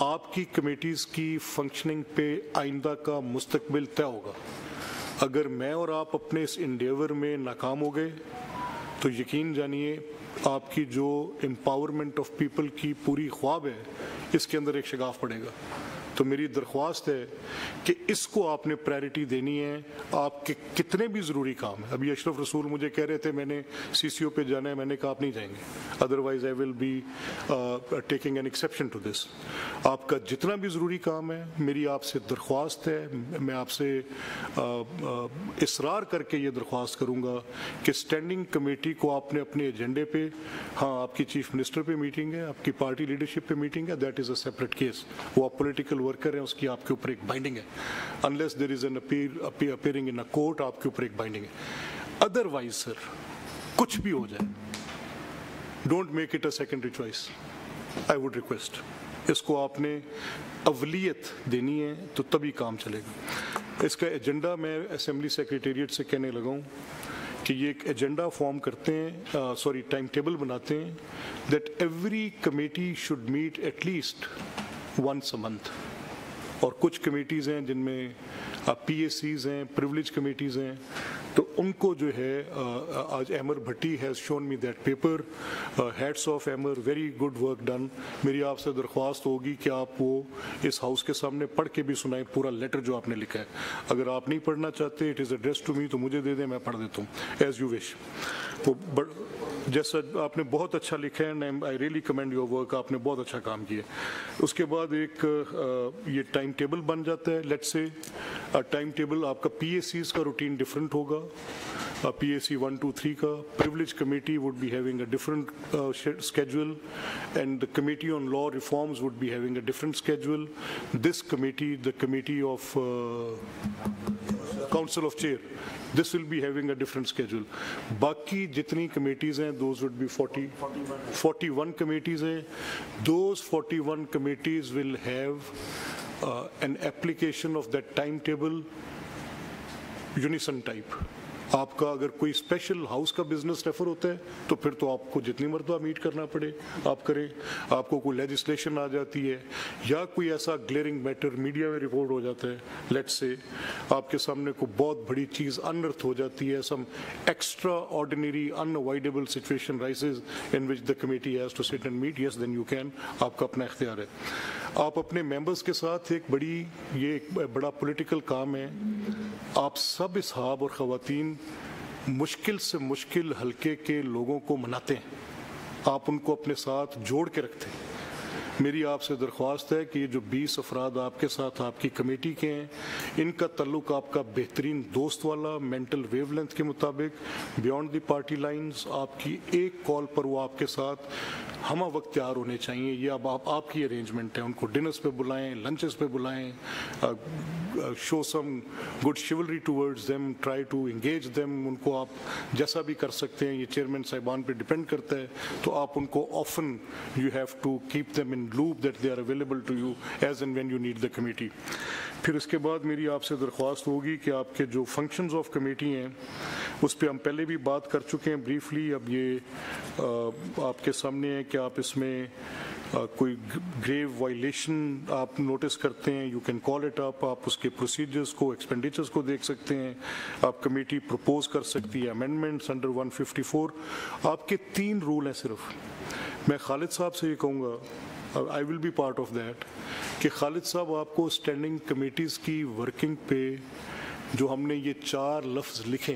آپ کی کمیٹیز کی فنکشننگ پہ آئندہ کا مستقبل طے ہوگا. اگر میں اور آپ اپنے اس انڈیور میں ناکام ہو گئے تو یقین جانیے آپ کی جو امپاورمنٹ آف پیپل کی پوری خواب ہے اس کے اندر ایک شگاف پڑے گا. تو میری درخواست ہے کہ اس کو آپ نے پرائرٹی دینی ہے. آپ کے کتنے بھی ضروری کام ہیں، ابھی اشرف رسول مجھے کہہ رہے تھے میں نے سی سی او پہ جانا ہے، میں نے کہا آپ نہیں جائیں گے، otherwise I will be taking an exception to this. آپ کا جتنا بھی ضروری کام ہے، میری آپ سے درخواست ہے، میں آپ سے اصرار کر کے یہ درخواست کروں گا کہ اسٹینڈنگ کمیٹی کو آپ نے اپنے ایجنڈے پہ، ہاں آپ کی چیف منسٹر پہ میٹنگ ہے، آپ کی پارٹی لیڈرشپ پہ میٹنگ ہے، that is a separate case. وہ آپ پولیٹیکل ورکر ہیں، اس کی آپ کے اوپر ایک بائنڈنگ ہے. Unless there is N appearing in a court, آپ کے اوپر ایک بائنڈنگ ہے. ادروائز سر کچھ بھی ہو جائے، don't make it a secondary choice. I would request اس کو آپ نے اولیت دینی ہے تو تبھی کام چلے گا. اس کا ایجنڈا میں اسمبلی سیکریٹریٹ سے کہنے لگا ہوں کہ یہ ایک ایجنڈا فارم کرتے ہیں، ٹائم ٹیبل بناتے ہیں that every committee should meet at least once a month. اور کچھ کمیٹیز ہیں جن میں پی ایس سیز ہیں، پریولیج کمیٹیز ہیں، تو ان کو جو ہے آج Ahmar Bhatti has shown me that paper. Hats off Ahmar, very good work done. میری آپ سے درخواست ہوگی کہ آپ وہ اس ہاؤس کے سامنے پڑھ کے بھی سنائیں پورا لیٹر جو آپ نے لکھا ہے. اگر آپ نہیں پڑھنا چاہتے، it is address to me, تو مجھے دے دیں، میں پڑھ دیتا ہوں ایز یو وش. وہ جیسا آپ نے بہت اچھا لکھا ہے، I really command your work, آپ نے بہت اچھا کام کیا. اس کے بعد ایک یہ ٹائم ٹیبل بن جاتا ہے. لیٹس سے ٹائم ٹیبل آپ کا پی ایس سیز کا روٹین ڈفرینٹ ہوگا، پی ایس سی 1 2 3 کا. Privilege committee would be having a different schedule, and the committee on law reforms would be having a different schedule. This committee, the committee of council of chair, this will be having a different schedule. باقی جتنی committees ہیں those would be 41 committees ہیں. Those 41 committees will have an application of that timetable unison type. آپ کا اگر کوئی special house کا business refer ہوتا ہے تو پھر تو آپ کو جتنی مرتبہ میٹ کرنا پڑے آپ کریں. آپ کو کوئی لیجسلیشن آ جاتی ہے یا کوئی ایسا گلیئرنگ میٹر میڈیا میں رپورٹ ہو جاتا ہے، لیٹ سے آپ کے سامنے کوئی بہت بڑی چیز انرتھ ہو جاتی ہے، some extraordinary unavoidable situation rises in which the committee has to sit and meet, yes then you can. آپ کا اپنا اختیار ہے. آپ اپنے ممبرس کے ساتھ یہ ایک بڑا پولیٹیکل کام ہے. آپ سب اصحاب اور خواتین مشکل سے مشکل حلقے کے لوگوں کو مناتے ہیں، آپ ان کو اپنے ساتھ جوڑ کے رکھتے ہیں. میری آپ سے درخواست ہے کہ یہ جو 20 افراد آپ کے ساتھ آپ کی کمیٹی کے ہیں، ان کا تعلق آپ کا بہترین دوست والا مینٹل ویو لینتھ کے مطابق بیانڈ دی پارٹی لائنز، آپ کی ایک کال پر وہ آپ کے ساتھ ہمہ وقت تیار ہونے چاہیے. یہ اب آپ کی ارینجمنٹ ہے. ان کو ڈنرز پہ بلائیں، لنچز پہ بلائیں، show some good chivalry towards them, try to engage them. ان کو آپ جیسا بھی کر سکتے ہیں، یہ چیئرمین صاحبان پہ ڈپینڈ کرتا ہے. تو آپ ان کو often you have to keep them in loop that they are available to you as and when you need the committee. پھر اس کے بعد میری آپ سے درخواست ہوگی کہ آپ کے جو فنکشنز آف کمیٹی ہیں اس پہ ہم پہلے بھی بات کر چکے ہیں بریفلی. اب یہ آپ کے سامنے ہے کہ آپ اس میں کوئی گریو وائلیشن آپ نوٹس کرتے ہیں، you can call it up. آپ اس کے پروسیجرز کو، ایکسپینڈیچرز کو دیکھ سکتے ہیں. آپ کمیٹی پروپوز کر سکتی ہے امینڈمنٹس انڈر 154. آپ کے 3 رول ہیں صرف. میں خالد صاحب سے یہ کہوں گا، I will be part of that، کہ خالد صاحب آپ کو اسٹینڈنگ کمیٹیز کی ورکنگ پہ جو ہم نے یہ 4 لفظ لکھے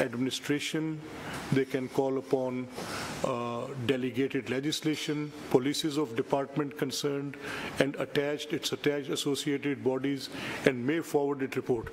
administration, they can call upon delegated legislation, policies of department concerned, and its attached associated bodies, and may forward it report.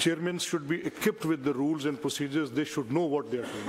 Chairmen should be equipped with the rules and procedures. They should know what they are doing.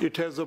it has a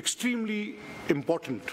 extremely important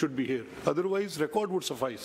should be here. Otherwise record would suffice.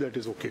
that is okay.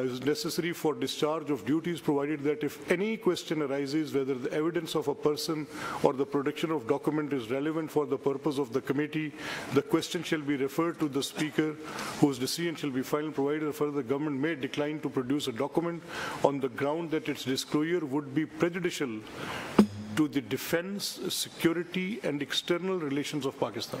Is necessary for discharge of duties provided that if any question arises whether the evidence of a person or the production of document is relevant for the purpose of the committee, the question shall be referred to the speaker whose decision shall be final provided. Further, the government may decline to produce a document on the ground that its disclosure would be prejudicial to the defense, security and external relations of Pakistan.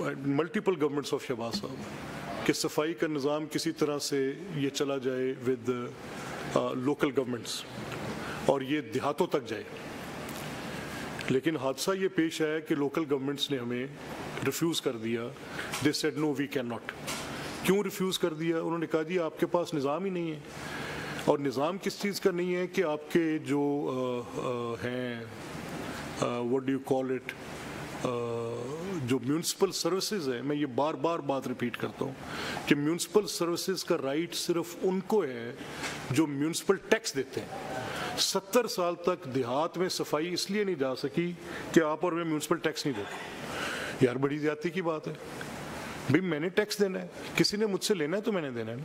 Multiple governments of Shehbaz صاحب کہ صفائی کا نظام کسی طرح سے یہ چلا جائے ود لوکل گورنمنٹس اور یہ دیہاتوں تک جائے. لیکن حادثہ یہ پیش آیا کہ لوکل گورنمنٹس نے ہمیں ریفیوز کر دیا. They said no we can not. کیوں ریفیوز کر دیا؟ انہوں نے کہا جی آپ کے پاس نظام ہی نہیں ہے. اور نظام کس چیز کا نہیں ہے کہ آپ کے جو ہیں what do you call it جو میونسپل سروسز ہے. میں یہ بار بار بات ریپیٹ کرتا ہوں کہ میونسپل سروسز کا رائٹ صرف ان کو ہے جو میونسپل ٹیکس دیتے ہیں. 70 سال تک دیہات میں صفائی اس لیے نہیں جا سکی کہ آپ اور میں میونسپل ٹیکس نہیں دیتے. یار بڑی زیادتی کی بات ہے. بھئی میں نے ٹیکس دینا ہے, کسی نے مجھ سے لینا ہے تو میں نے دینا ہے.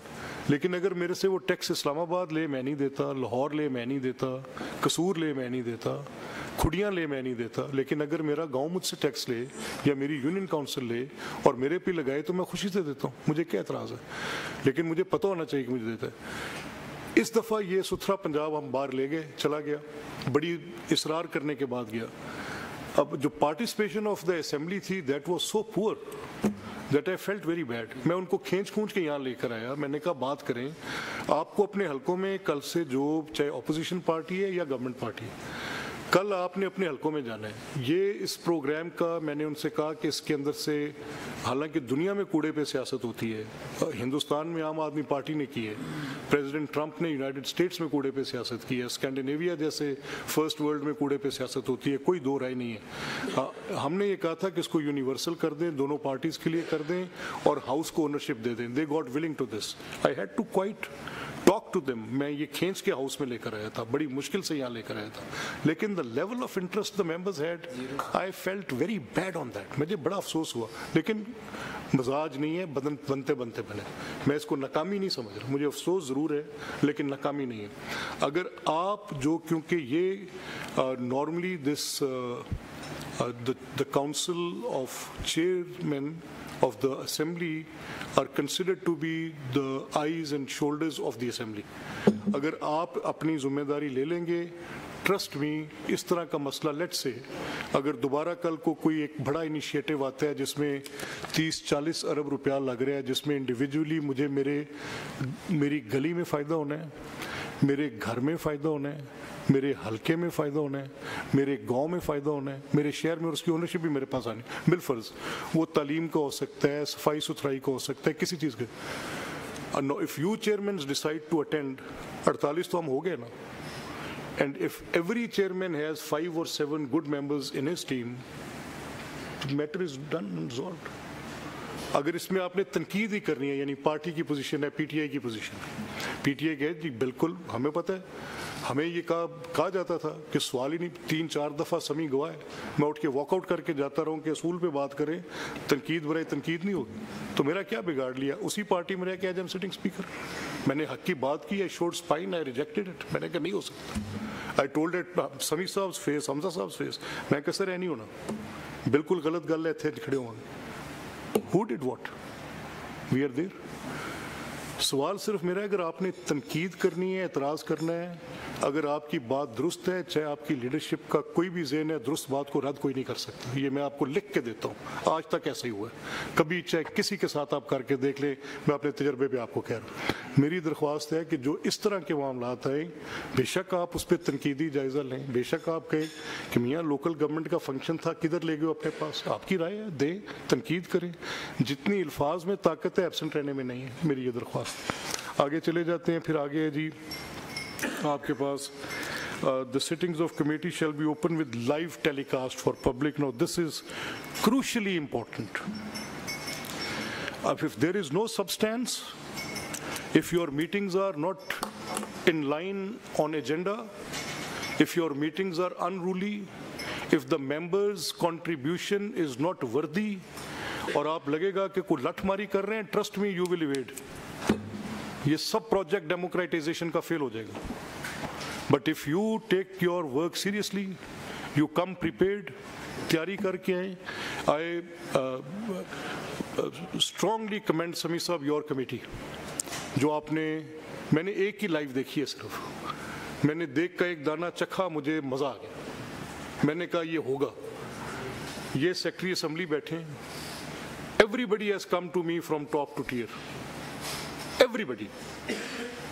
لیکن اگر میرے سے وہ ٹیکس اسلام آباد لے میں نہیں دیتا, لاہور لے میں نہیں دیتا, قصور لے میں نہیں دیتا, کھڑیاں لے میں نہیں دیتا. لیکن اگر میرا گاؤں مجھ سے ٹیکس لے یا میری یونین کاؤنسل لے اور میرے پہ لگائے تو میں خوشی سے دیتا ہوں. مجھے کیا اعتراض ہے؟ لیکن مجھے پتہ ہونا چاہیے کہ مجھے دیتا ہے. اس دفعہ یہ ستھرا پنجاب ہم باہر لے گئے, چلا گیا, بڑی اصرار کرنے کے بعد گیا. اب جو پارٹیسپیشن آف دا اسمبلی تھی دیٹ واز سو پور that I felt very bed. میں ان کو کھینچ کے یہاں لے کر آیا. میں نے کہا بات کریں آپ کو اپنے حلقوں میں کل سے جو چاہے اپوزیشن پارٹی ہے یا گورنمنٹ پارٹی ہے, کل آپ نے اپنے حلقوں میں جانا ہے. یہ اس پروگرام کا میں نے ان سے کہا کہ اس کے اندر سے حالانکہ دنیا میں کوڑے پہ سیاست ہوتی ہے, ہندوستان میں عام آدمی پارٹی نے کی ہے, پریزیڈنٹ ٹرمپ نے یونائٹڈ اسٹیٹس میں کوڑے پہ سیاست کی ہے, اسکینڈینیویا جیسے فرسٹ ورلڈ میں کوڑے پہ سیاست ہوتی ہے, کوئی دو رائے نہیں ہے. ہم نے یہ کہا تھا کہ اس کو یونیورسل کر دیں, دونوں پارٹیز کے لیے کر دیں اور ہاؤس کو اونرشپ دے دیں. They got willing to this. I had to quite talk to them. میں یہ کھینچ کے ہاؤس میں لے کر آیا تھا, بڑی مشکل سے یہاں لے کر آیا تھا. لیکن the level of interest the members had, I felt very bad on that. مجھے بڑا افسوس ہوا. لیکن مزاج نہیں ہے, بنتے بنتے بنے. میں اس کو ناکامی نہیں سمجھ رہا, مجھے افسوس ضرور ہے لیکن ناکامی نہیں ہے. اگر آپ جو کیونکہ یہ normally this the council of chairmen of the assembly are considered to be the eyes and shoulders of the assembly. اگر آپ اپنی ذمہ داری لے لیں گے, ٹرسٹ می, اس طرح کا مسئلہ لیٹ سے اگر دوبارہ کل کو کوئی ایک بڑا انیشیٹو آتا ہے جس میں 30-40 ارب روپیہ لگ رہا ہے, جس میں انڈیویجولی مجھے میری گلی میں فائدہ ہونا ہے, میرے گھر میں فائدہ ہونا ہے, میرے حلقے میں فائدہ ہونا ہے, میرے گاؤں میں فائدہ ہونا ہے, میرے شہر میں, اور اس کی اونرشپ بھی میرے پاس آنی بالفرض. وہ تعلیم کا ہو سکتا ہے, صفائی ستھرائی کا ہو سکتا ہے, کسی چیز کا. If you chairmen decide to attend, 48 تو ہم ہو گئے نا. And if every chairman has 5 or 7 good members in his team, the matter is done and resolved. اگر اس میں آپ نے تنقید ہی کرنی ہے, یعنی پارٹی کی پوزیشن ہے, پی ٹی آئی کی پوزیشن, پی ٹی آئی کہ جی بالکل ہمیں پتہ ہے, ہمیں یہ کہا جاتا تھا کہ سوال ہی نہیں, 3-4 دفعہ سمی گواہ ہے, میں اٹھ کے واک آؤٹ کر کے جاتا رہوں کہ اصول پہ بات کریں, تنقید برائے تنقید نہیں ہوگی. تو میرا کیا بگاڑ لیا؟ اسی پارٹی میں رہ کے آج ہم سٹنگ اسپیکر. میں نے حق کی بات کی, I should spine, I rejected it. میں نے کہا نہیں ہو سکتا. آئی ٹولڈ اٹ سمی صاحب فیس, حمزہ صاحب فیس, میں کہا سر نہیں ہونا, بالکل غلط گل ہے, تھے کھڑے ہوں گے. Who did what? We are there. سوال صرف میرا ہے, اگر آپ نے تنقید کرنی ہے, اعتراض کرنا ہے, اگر آپ کی بات درست ہے, چاہے آپ کی لیڈرشپ کا کوئی بھی ذہن ہے, درست بات کو رد کوئی نہیں کر سکتا. یہ میں آپ کو لکھ کے دیتا ہوں, آج تک ایسا ہی ہوا ہے. کبھی چاہے کسی کے ساتھ آپ کر کے دیکھ لیں, میں اپنے تجربے پہ آپ کو کہہ رہا ہوں. میری درخواست ہے کہ جو اس طرح کے معاملات آئیں, بے شک آپ اس پہ تنقیدی جائزہ لیں, بے شک آپ کہیں کہ میاں لوکل گورنمنٹ کا فنکشن تھا, کدھر لے گئے اپنے پاس, آپ کی رائے ہے, دیں, تنقید کریں. جتنی الفاظ میں طاقت ہے ایبسنٹ رہنے میں نہیں ہے, میری یہ درخواست. آگے چلے جاتے ہیں. پھر آگے ہے جی آپ کے پاس the sittings of committee shall be open with live telecast for public. Now this is crucially important. If there is no substance, if your meetings are not in line on agenda, if your meetings are unruly, if the members' contribution is not worthy, اور آپ لگے گا کہ کوئی لٹ ماری کر رہے ہیں, trust me, you will evade. یہ سب پروجیکٹ ڈیموکریٹائزیشن کا فیل ہو جائے گا. But if you take your work seriously, you come prepared, تیاری کر کے آئیں. آئی اسٹرانگلی کمینڈ سمی صاحب یور کمیٹی, جو آپ نے, میں نے ایک ہی لائیو دیکھی ہے صرف, میں نے دیکھ کا ایک دانہ چکھا, مجھے مزہ آ گیا. میں نے کہا یہ ہوگا. یہ سیکرٹری اسمبلی بیٹھے ہیں, Everybody has come to me from top to tier. Everybody.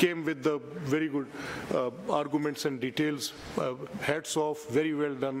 came with the very good arguments and details. Hats off, very well done.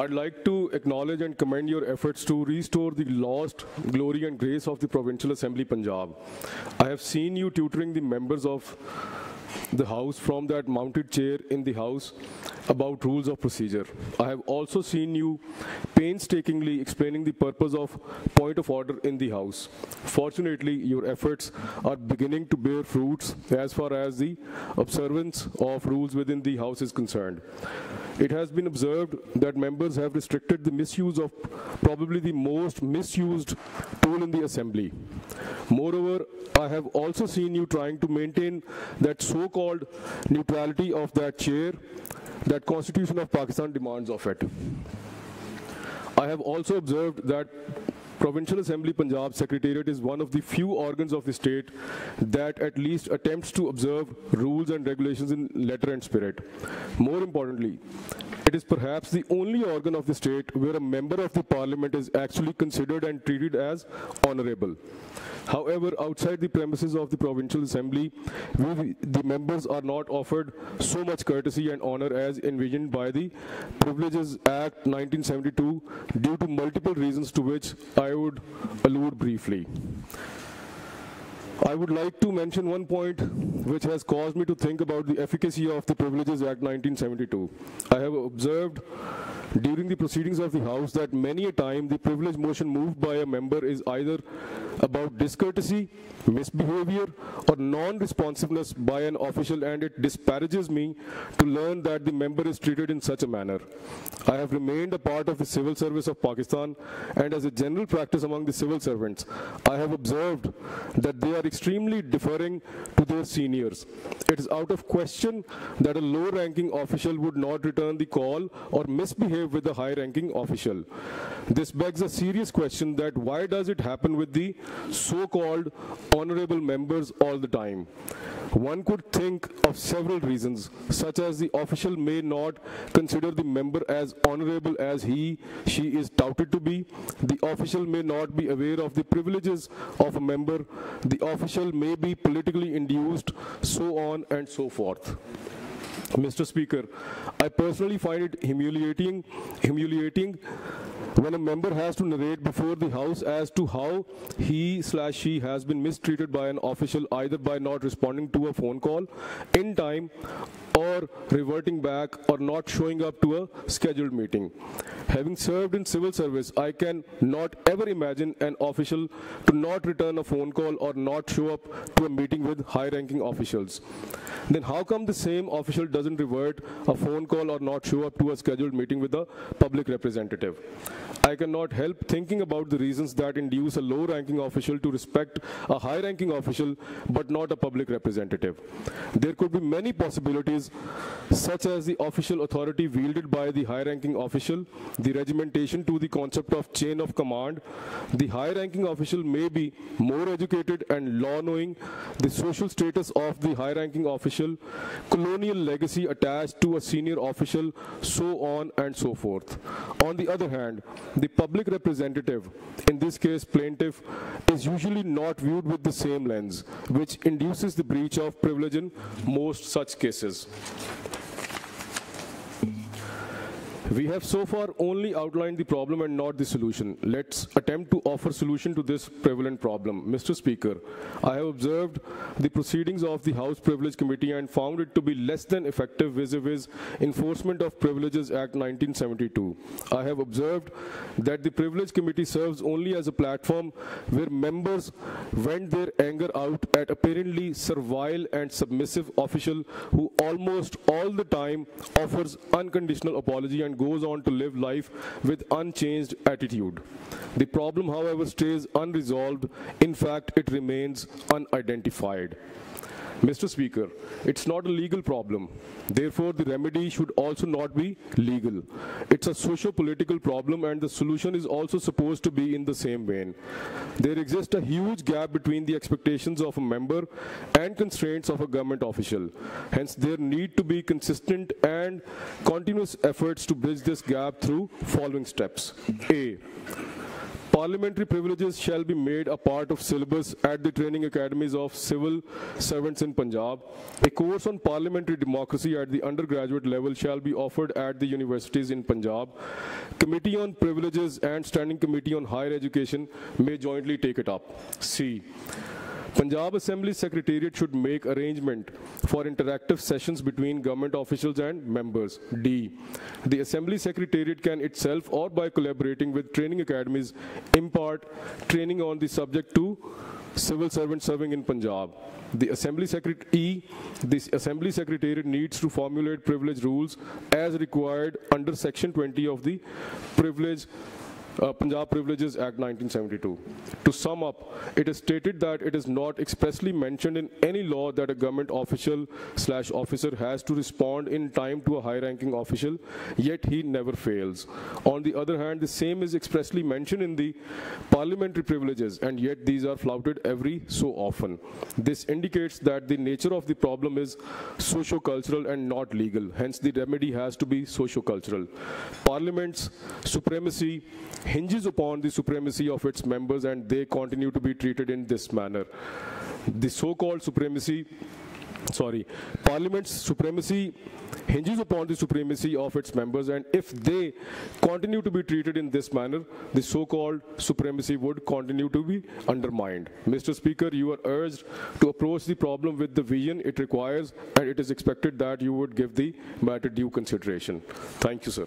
I'd like to acknowledge and commend your efforts to restore the lost glory and grace of the Provincial Assembly Punjab. I have seen you tutoring the members of the House from that mounted chair in the House about rules of procedure. I have also seen you painstakingly explaining the purpose of point of order in the House. Fortunately, your efforts are beginning to bear fruits as far as the observance of rules within the House is concerned. It has been observed that members have restricted the misuse of probably the most misused tool in the Assembly. Moreover, I have also seen you trying to maintain that so-called neutrality of that chair that Constitution of Pakistan demands of it. I have also observed that Provincial Assembly Punjab Secretariat is one of the few organs of the state that at least attempts to observe rules and regulations in letter and spirit. More importantly, It is perhaps the only organ of the state where a member of the parliament is actually considered and treated as honorable. However, outside the premises of the Provincial Assembly, the members are not offered so much courtesy and honor as envisioned by the Privileges Act 1972 due to multiple reasons to which I would allude briefly. I would like to mention one point which has caused me to think about the efficacy of the Privileges Act 1972. I have observed during the proceedings of the House that many a time the privilege motion moved by a member is either about discourtesy, misbehavior, or non-responsiveness by an official, and it disparages me to learn that the member is treated in such a manner. I have remained a part of the civil service of Pakistan, and as a general practice among the civil servants, I have observed that they are extremely deferring to their seniors. It is out of question that a low-ranking official would not return the call or misbehave with a high-ranking official. This begs a serious question that why does it happen with the so-called honorable members all the time? One could think of several reasons, such as the official may not consider the member as honorable as she is touted to be, the official may not be aware of the privileges of a member, the official may be politically induced, so on and so forth. Mr. Speaker, I personally find it humiliating when a member has to narrate before the House as to how he/she has been mistreated by an official, either by not responding to a phone call in time or reverting back or not showing up to a scheduled meeting. Having served in civil service, I can not ever imagine an official to not return a phone call or not show up to a meeting with high-ranking officials. Then how come the same official doesn't revert a phone call or not show up to a scheduled meeting with a public representative? I cannot help thinking about the reasons that induce a low-ranking official to respect a high-ranking official but not a public representative. There could be many possibilities, such as the official authority wielded by the high-ranking official, the regimentation to the concept of chain of command. The high-ranking official may be more educated and law-knowing, the social status of the high-ranking official, colonial legacy attached to a senior official, so on and so forth. On the other hand, the public representative, in this case plaintiff, is usually not viewed with the same lens, which induces the breach of privilege in most such cases. We have so far only outlined the problem and not the solution. Let's attempt to offer solution to this prevalent problem. Mr. Speaker, I have observed the proceedings of the House Privilege Committee and found it to be less than effective vis-a-vis Enforcement of Privileges Act 1972. I have observed that the Privilege Committee serves only as a platform where members vent their anger out at apparently servile and submissive official who almost all the time offers unconditional apology and goes on to live life with unchanged attitude. The problem, however, stays unresolved. In fact, it remains unidentified. Mr. Speaker, it's not a legal problem. Therefore, the remedy should also not be legal. It's a socio-political problem, and the solution is also supposed to be in the same vein. There exists a huge gap between the expectations of a member and constraints of a government official. Hence, there need to be consistent and continuous efforts to bridge this gap through following steps. A. Parliamentary privileges shall be made a part of syllabus at the training academies of civil servants in Punjab. A course on parliamentary democracy at the undergraduate level shall be offered at the universities in Punjab. Committee on Privileges and Standing Committee on Higher Education may jointly take it up. C. Punjab Assembly Secretariat should make arrangement for interactive sessions between government officials and members. D. The Assembly Secretariat can itself or by collaborating with training academies impart training on the subject to civil servants serving in Punjab. The Assembly Secretariat needs to formulate privilege rules as required under Section 20 of the Privilege Punjab Privileges Act 1972. To sum up, it is stated that it is not expressly mentioned in any law that a government official/officer has to respond in time to a high-ranking official, yet he never fails. On the other hand, the same is expressly mentioned in the parliamentary privileges, and yet these are flouted every so often. This indicates that the nature of the problem is socio-cultural and not legal. Hence, the remedy has to be socio-cultural. Parliament's supremacy hinges upon the supremacy of its members, and they continue to be treated in this manner. The so-called Parliament's supremacy hinges upon the supremacy of its members, and if they continue to be treated in this manner, the so-called supremacy would continue to be undermined. Mr. Speaker, you are urged to approach the problem with the vision it requires, and it is expected that you would give the matter due consideration. Thank you, sir.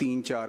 3, 4,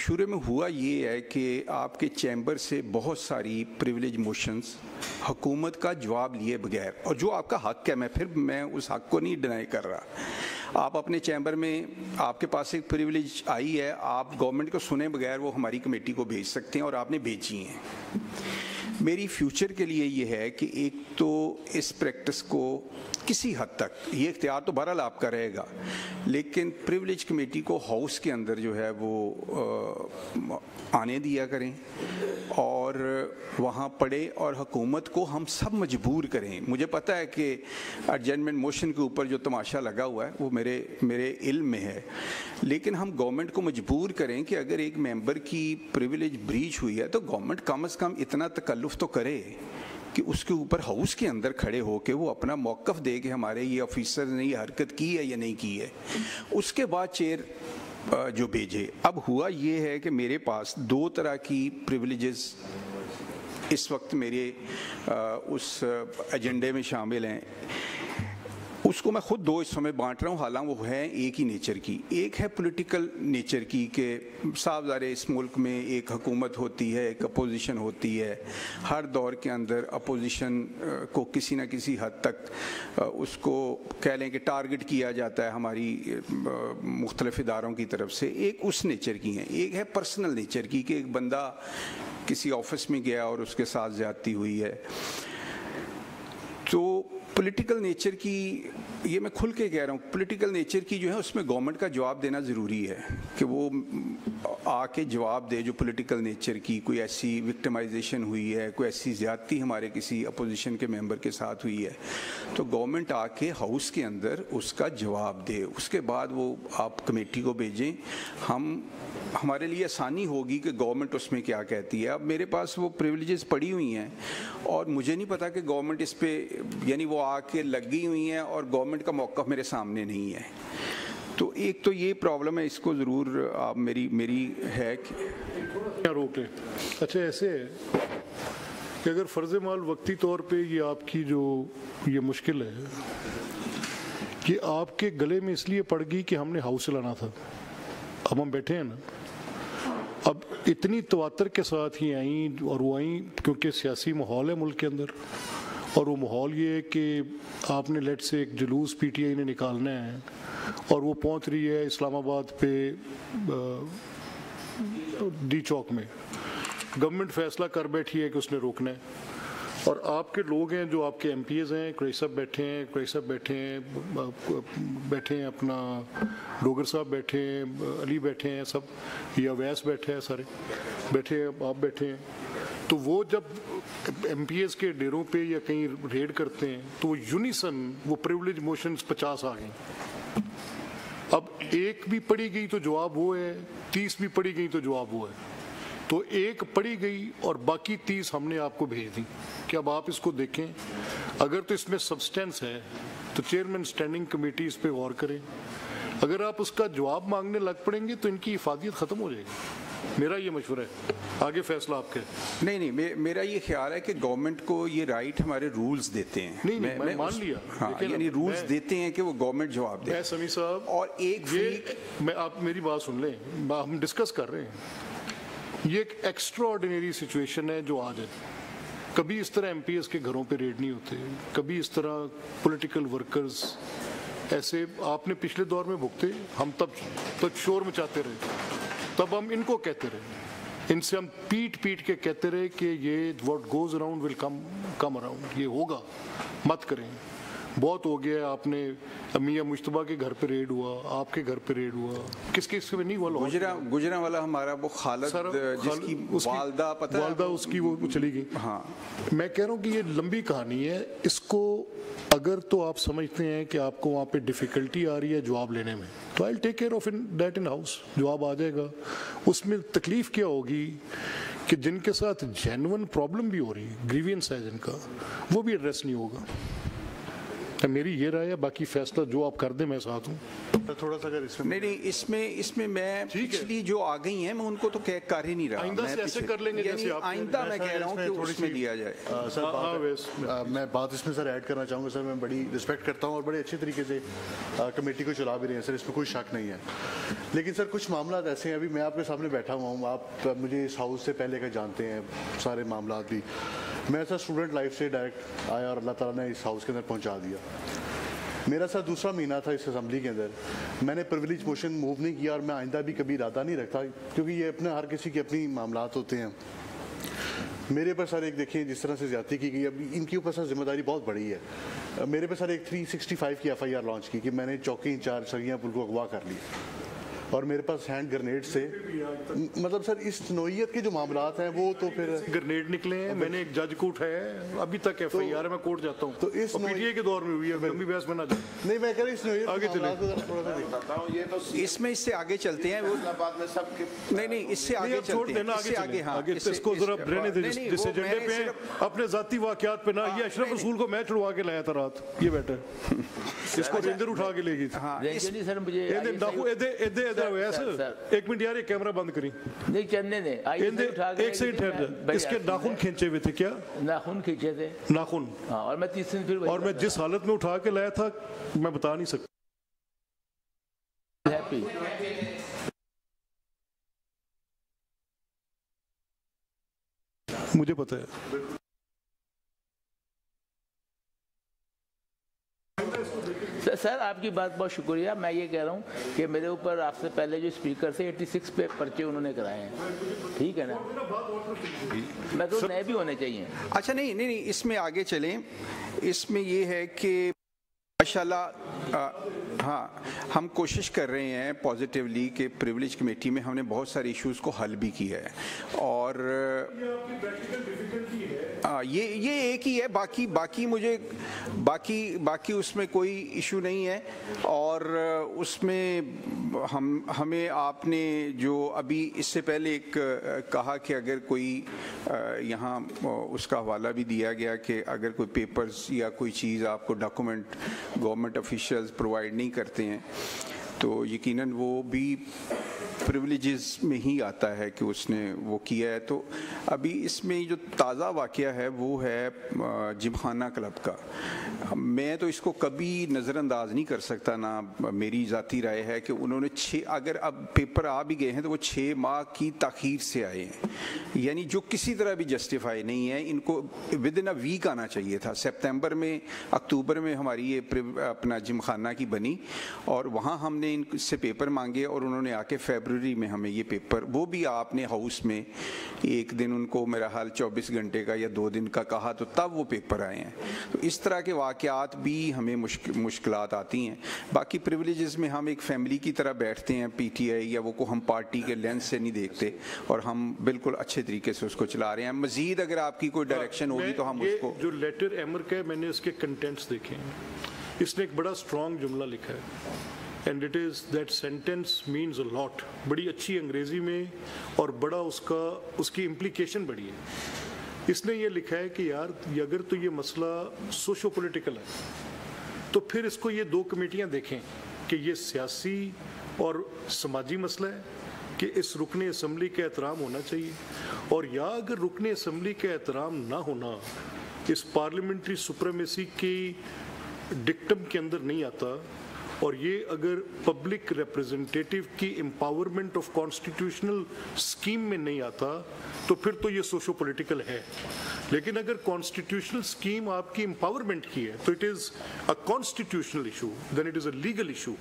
شروع میں ہوا یہ ہے کہ آپ کے chamber سے بہت ساری پریویلیج موشنز حکومت کا جواب لیے بغیر، اور جو آپ کا حق ہے، میں اس حق کو نہیں ڈینائی کر رہا، آپ اپنے چیمبر میں آپ کے پاس ایک پریویلیج آئی ہے، آپ گورنمنٹ کو سنے بغیر وہ ہماری کمیٹی کو بھیج سکتے ہیں، اور آپ نے بھیجی ہیں۔ میری فیوچر کے لیے یہ ہے کہ ایک تو اس پریکٹس کو کسی حد تک، یہ اختیار تو بہرحال آپ کا رہے گا، لیکن پریویلیج کمیٹی کو ہاؤس کے اندر جو ہے وہ آنے دیا کریں اور وہاں پڑھے، اور حکومت کو ہم سب مجبور کریں۔ مجھے پتہ ہے کہ ایڈجسٹمنٹ موشن کے اوپر جو تماشا لگا ہوا ہے وہ میرے علم میں ہے، لیکن ہم گورنمنٹ کو مجبور کریں کہ اگر ایک ممبر کی پریویلیج بریچ ہوئی ہے تو گورنمنٹ کم از کم اتنا تکلف تو کرے کہ اس کے اوپر ہاؤس کے اندر کھڑے ہو کے وہ اپنا موقف دے کہ ہمارے یہ آفیسر نے یہ حرکت کی ہے یا نہیں کی ہے، اس کے بعد چیئر جو بھیجے۔ اب ہوا یہ ہے کہ میرے پاس 2 طرح کی پریویلیجز اس وقت میرے اس ایجنڈے میں شامل ہیں، اس کو میں خود 2 حصوں میں بانٹ رہا ہوں، حالانکہ وہ ہیں ایک ہی نیچر کی۔ ایک ہے پولیٹیکل نیچر کی کہ صاف ظاہر اس ملک میں ایک حکومت ہوتی ہے، ایک اپوزیشن ہوتی ہے، ہر دور کے اندر اپوزیشن کو کسی نہ کسی حد تک اس کو کہہ لیں کہ ٹارگٹ کیا جاتا ہے ہماری مختلف اداروں کی طرف سے۔ ایک اس نیچر کی ہیں، ایک ہے پرسنل نیچر کی کہ ایک بندہ کسی آفس میں گیا اور اس کے ساتھ زیادتی ہوئی ہے۔ تو پولیٹیکل نیچر کی، یہ میں کھل کے کہہ رہا ہوں، پولیٹیکل نیچر کی جو ہے اس میں گورنمنٹ کا جواب دینا ضروری ہے کہ وہ آ کے جواب دے۔ جو پولیٹیکل نیچر کی کوئی ایسی وکٹمائزیشن ہوئی ہے، کوئی ایسی زیادتی ہمارے کسی اپوزیشن کے ممبر کے ساتھ ہوئی ہے، تو گورنمنٹ آ کے ہاؤس کے اندر اس کا جواب دے۔ اس کے بعد وہ آپ کمیٹی کو بھیجیں، ہمارے لیے آسانی ہوگی کہ گورنمنٹ اس میں کیا کہتی ہے۔ اب میرے پاس وہ پریویلیجز پڑی ہوئی ہیں اور مجھے نہیں پتا کہ گورنمنٹ اس پہ، یعنی وہ آ کے لگی ہوئی ہیں اور گورنمنٹ کا موقف میرے سامنے نہیں ہے۔ تو ایک تو یہ پرابلم ہے، اس کو ضرور آپ میری ہے کہ روک لیں۔ اچھا ایسے ہے کہ اگر فرض مال وقتی طور پہ یہ آپ کی جو یہ مشکل ہے کہ آپ کے گلے میں اس لیے پڑ گئی کہ ہم نے ہاؤس چلانا تھا، اب ہم بیٹھے ہیں نا، اب اتنی تواتر کے ساتھ ہی آئیں، اور وہ آئیں کیونکہ سیاسی ماحول ہے ملک کے اندر، اور وہ ماحول یہ ہے کہ آپ نے لیٹ سے ایک جلوس پی ٹی آئی نے نکالنا ہے اور وہ پہنچ رہی ہے اسلام آباد پہ ڈی چوک میں، گورنمنٹ فیصلہ کر بیٹھی ہے کہ اس نے روکنا ہے، اور آپ کے لوگ ہیں جو آپ کے ایم پی ایز ہیں، قریشی صاحب بیٹھے ہیں، بیٹھے ہیں اپنا ڈوگر صاحب بیٹھے ہیں، علی بیٹھے ہیں، سب یا ویس بیٹھے ہیں، سارے بیٹھے ہیں، آپ بیٹھے ہیں۔ تو وہ جب ایم پی ایز کے ڈیروں پہ یا کہیں ریڈ کرتے ہیں تو وہ یونیسن وہ پریولیج موشنز 50 آ گئیں۔ اب ایک بھی پڑھی گئی تو جواب وہ ہے، 30 بھی پڑھی گئی تو جواب وہ ہے، تو ایک پڑھی گئی اور باقی 30 ہم نے آپ کو بھیج دی کہ اب آپ اس کو دیکھیں، اگر تو اس میں سبسٹینس ہے تو چیئرمین اسٹینڈنگ کمیٹی اس پہ غور کرے، اگر آپ اس کا جواب مانگنے لگ پڑیں گے تو ان کی افادیت ختم ہو جائے گی۔ میرا یہ مشورہ ہے، آگے فیصلہ آپ کا ہے۔ نہیں، میرا یہ خیال ہے کہ گورنمنٹ کو یہ رائٹ ہمارے رولز دیتے ہیں۔ نہیں میں مان لیا، ہاں، یعنی رولز دیتے ہیں کہ وہ گورنمنٹ جواب دے۔ میں سمیع صاحب، اور ایک میں آپ میری بات سن لیں، ہم ڈسکس کر رہے ہیں، یہ ایک ایکسٹرا آرڈینری سچویشن ہے جو آج ہے۔ کبھی اس طرح ایم پی ایس کے گھروں پہ ریڈ نہیں ہوتے، کبھی اس طرح پولیٹیکل ورکرز ایسے آپ نے پچھلے دور میں بھگتے، ہم تب شور مچاتے رہے، تب ہم ان کو کہتے رہے، ان سے ہم پیٹ کے کہتے رہے کہ یہ what goes around will come around, یہ ہوگا، مت کریں۔ بہت ہو گیا، آپ نے میاں مشتبہ کے گھر پہ ریڈ ہوا، آپ کے گھر پہ ریڈ ہوا، کس میں نہیں ہوا، گجرا والا ہمارا وہ خالد جس کی والدہ پتہ ہے، والدہ اس کی وہ چلی گئی۔ ہاں میں کہہ رہا ہوں کہ یہ لمبی کہانی ہے، اس کو اگر تو آپ سمجھتے ہیں کہ آپ کو وہاں پہ ڈیفیکلٹی آ رہی ہے جواب لینے میں، تو I take care of that in house, جواب آ جائے گا۔ اس میں تکلیف کیا ہوگی کہ جن کے ساتھ جینون پرابلم بھی ہو رہی ہے، گریوینس ہے جن کا، وہ بھی ایڈریس نہیں ہوگا۔ میری یہ رائے ہے, باقی فیصلہ جو آپ کر دیں میں ساتھ ہوں. تھوڑا سا اگر اس میں نہیں, اس میں میں پچھلی جو آ گئی ہیں میں ان کو تو کر ہی نہیں رہا. آئندہ سے ایسے کر لیں گے جیسے آپ آئندہ میں کہہ رہا ہوں کہ اس میں دیا جائے. سر میں بات اس میں سر ایڈ کرنا چاہوں گا. سر میں بڑی رسپیکٹ کرتا ہوں اور بڑے اچھے طریقے سے کمیٹی کو چلا بھی رہے ہیں سر, اس میں کوئی شک نہیں ہے. لیکن سر کچھ معاملات ایسے ہیں, ابھی میں آپ کے سامنے بیٹھا ہوا ہوں, آپ مجھے اس ہاؤس سے پہلے کا جانتے ہیں سارے معاملات بھی. میں سر اسٹوڈنٹ لائف سے ڈائریکٹ آیا اور اللہ تعالیٰ نے اس ہاؤس کے اندر پہنچا دیا. میرا سر دوسرا مہینہ تھا اس اسمبلی کے اندر. میں نے پریویلیج موشن موو نہیں کیا اور میں آئندہ بھی کبھی ارادہ نہیں رکھتا, کیونکہ یہ اپنے ہر کسی کے اپنی معاملات ہوتے ہیں. میرے پر سر ایک دیکھیں جس طرح سے زیادتی کی گئی, اب ان کے اوپر سر ذمہ داری بہت بڑی ہے. میرے پہ سر ایک 365 کی FIR لانچ کی کہ میں نے چوکی انچارج سرگیاں پل کو اغوا کر لی, اور میرے پاس ہینڈ گرنیڈ سے, مطلب سر اس نوعیت کے جو معاملات ہیں وہ تو پھر گرنیڈ نکلے ہیں. میں نے ایک جج کو اٹھایا ہے, ابھی تک FIR میں کورٹ جاتا ہوں. تو اس PTA کے دور میں ہوئی ہے, لمبی بحث میں نہ جائیں. نہیں میں کہہ رہا ہوں اس نوعیت آگے چلیں. اس سے آگے چلتے ہیں. نہیں اس سے آگے چلتے ہیں. آگے اس کو ذرا رہنے دیں جس ایجنڈے پہ ہیں, اپنے ذاتی واقعات پہ نہ. یہ اشرف رسول کو میں چڑوا کے لایا تھا رات, یہ بیٹھا اس کو رینجر اٹھا کے لے گئی تھی. ایک منٹ یار, یہ کیمرہ بند کریں. نہیں چلنے دیں, ایک سیکنڈ ٹھہر جا. اس کے ناخن کھینچے ہوئے تھے. کیا ناخن کھینچے تھے؟ ناخن. اور میں تیسرے دن پھر, اور میں جس حالت میں اٹھا کے لایا تھا میں بتا نہیں سکتا. ہیپی مجھے پتا ہے. سر آپ کی بات بہت شکریہ. میں یہ کہہ رہا ہوں کہ میرے اوپر آپ سے پہلے جو اسپیکر سے 86 پہ پرچے انہوں نے کرائے ہیں, ٹھیک ہے نا. میں تو نئے بھی ہونے چاہیے. اچھا نہیں اس میں آگے چلیں. اس میں یہ ہے کہ ماشاءاللہ ہاں ہم کوشش کر رہے ہیں پازیٹیولی کہ پریویلیج کمیٹی میں ہم نے بہت سارے ایشوز کو حل بھی کیا ہے, اور یہ ایک ہی ہے. باقی مجھے باقی اس میں کوئی ایشو نہیں ہے. اور اس میں ہمیں آپ نے جو ابھی اس سے پہلے ایک کہا کہ اگر کوئی یہاں اس کا حوالہ بھی دیا گیا کہ اگر کوئی پیپرز یا کوئی چیز آپ کو ڈاکومنٹ گورنمنٹ آفیشیلز پرووائڈ نہیں کرتے ہیں تو یقیناً وہ بھی پریولیجز میں ہی آتا ہے کہ اس نے وہ کیا ہے. تو ابھی اس میں جو تازہ واقعہ ہے وہ ہے جمخانہ کلب کا. میں تو اس کو کبھی نظر انداز نہیں کر سکتا, نہ میری ذاتی رائے ہے کہ انہوں نے اگر اب پیپر آ بھی گئے ہیں تو وہ 6 ماہ کی تاخیر سے آئے ہیں, یعنی جو کسی طرح بھی جسٹیفائی نہیں ہے. ان کو ود ان اے ویک آنا چاہیے تھا. سپتمبر میں اکتوبر میں ہماری یہ اپنا جمخانہ کی بنی اور وہاں ہم نے ان سے پیپر مانگے اور انہوں نے آ کے فیبروری میں ہمیں یہ پیپر, وہ بھی آپ نے ہاؤس میں ایک دن ان کو میرا حال 24 گھنٹے کا یا 2 دن کا کہا تو تب وہ پیپر آئے ہیں. تو اس طرح کے واقعات بھی ہمیں مشکلات آتی ہیں. باقی پریولیجز میں ہم ایک فیملی کی طرح بیٹھتے ہیں, PTI یا وہ کو ہم پارٹی کے لینس سے نہیں دیکھتے اور ہم بالکل اچھے طریقے سے اس کو چلا رہے ہیں. مزید اگر آپ کی کوئی ڈائریکشن ہوگی تو ہم اس کو. جو لیٹر ایمر کا ہے میں نے اس کے کنٹینٹس دیکھے ہیں. اس نے ایک بڑا اسٹرانگ جملہ لکھا ہے, and it is that sentence means a lot. بڑی اچھی انگریزی میں اور بڑا اس کی امپلیکیشن بڑی ہے. اس نے یہ لکھا ہے کہ یار اگر تو یہ مسئلہ سوشو پولیٹیکل ہے تو پھر اس کو یہ 2 کمیٹیاں دیکھیں کہ یہ سیاسی اور سماجی مسئلہ ہے کہ اس رکن اسمبلی کا احترام ہونا چاہیے, اور یا اگر رکن اسمبلی کا احترام نہ ہونا اس پارلیمنٹری سپریمیسی کی ڈکٹم کے اندر نہیں آتا, اور یہ اگر پبلک ریپرزنٹیٹیو کی امپاورمنٹ آف کانسٹیٹیوشنل اسکیم میں نہیں آتا تو پھر تو یہ سوشو پولیٹیکل ہے. لیکن اگر کانسٹیٹیوشنل اسکیم آپ کی امپاورمنٹ کی ہے تو it is a constitutional issue, then it is a legal issue.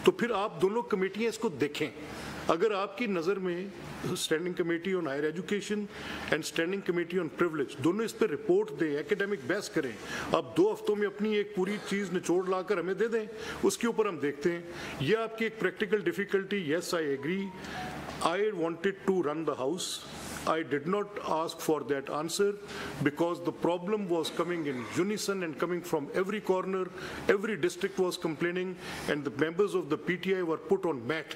تو پھر آپ دونوں کمیٹیاں اس کو دیکھیں. اگر آپ کی نظر میں standing committee on higher education and standing committee on privilege دونوں اس پہ رپورٹ دیں, ایکیڈیمک بحث کریں, آپ 2 ہفتوں میں اپنی ایک پوری چیز نچوڑ لا کر ہمیں دے دیں, اس کے اوپر ہم دیکھتے ہیں. یہ آپ کی ایک practical difficulty, yes I agree, I wanted to run the house I did not ask for that answer because the problem was coming in unison and coming from every corner. Every district was complaining and the members of the PTI were put on mat.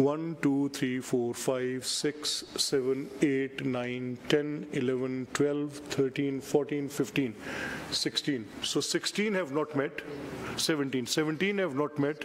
1 2 3 4 5 6 7 8 9 10 11 12 13 14 15 16. So 16 have not met. 17 have not met.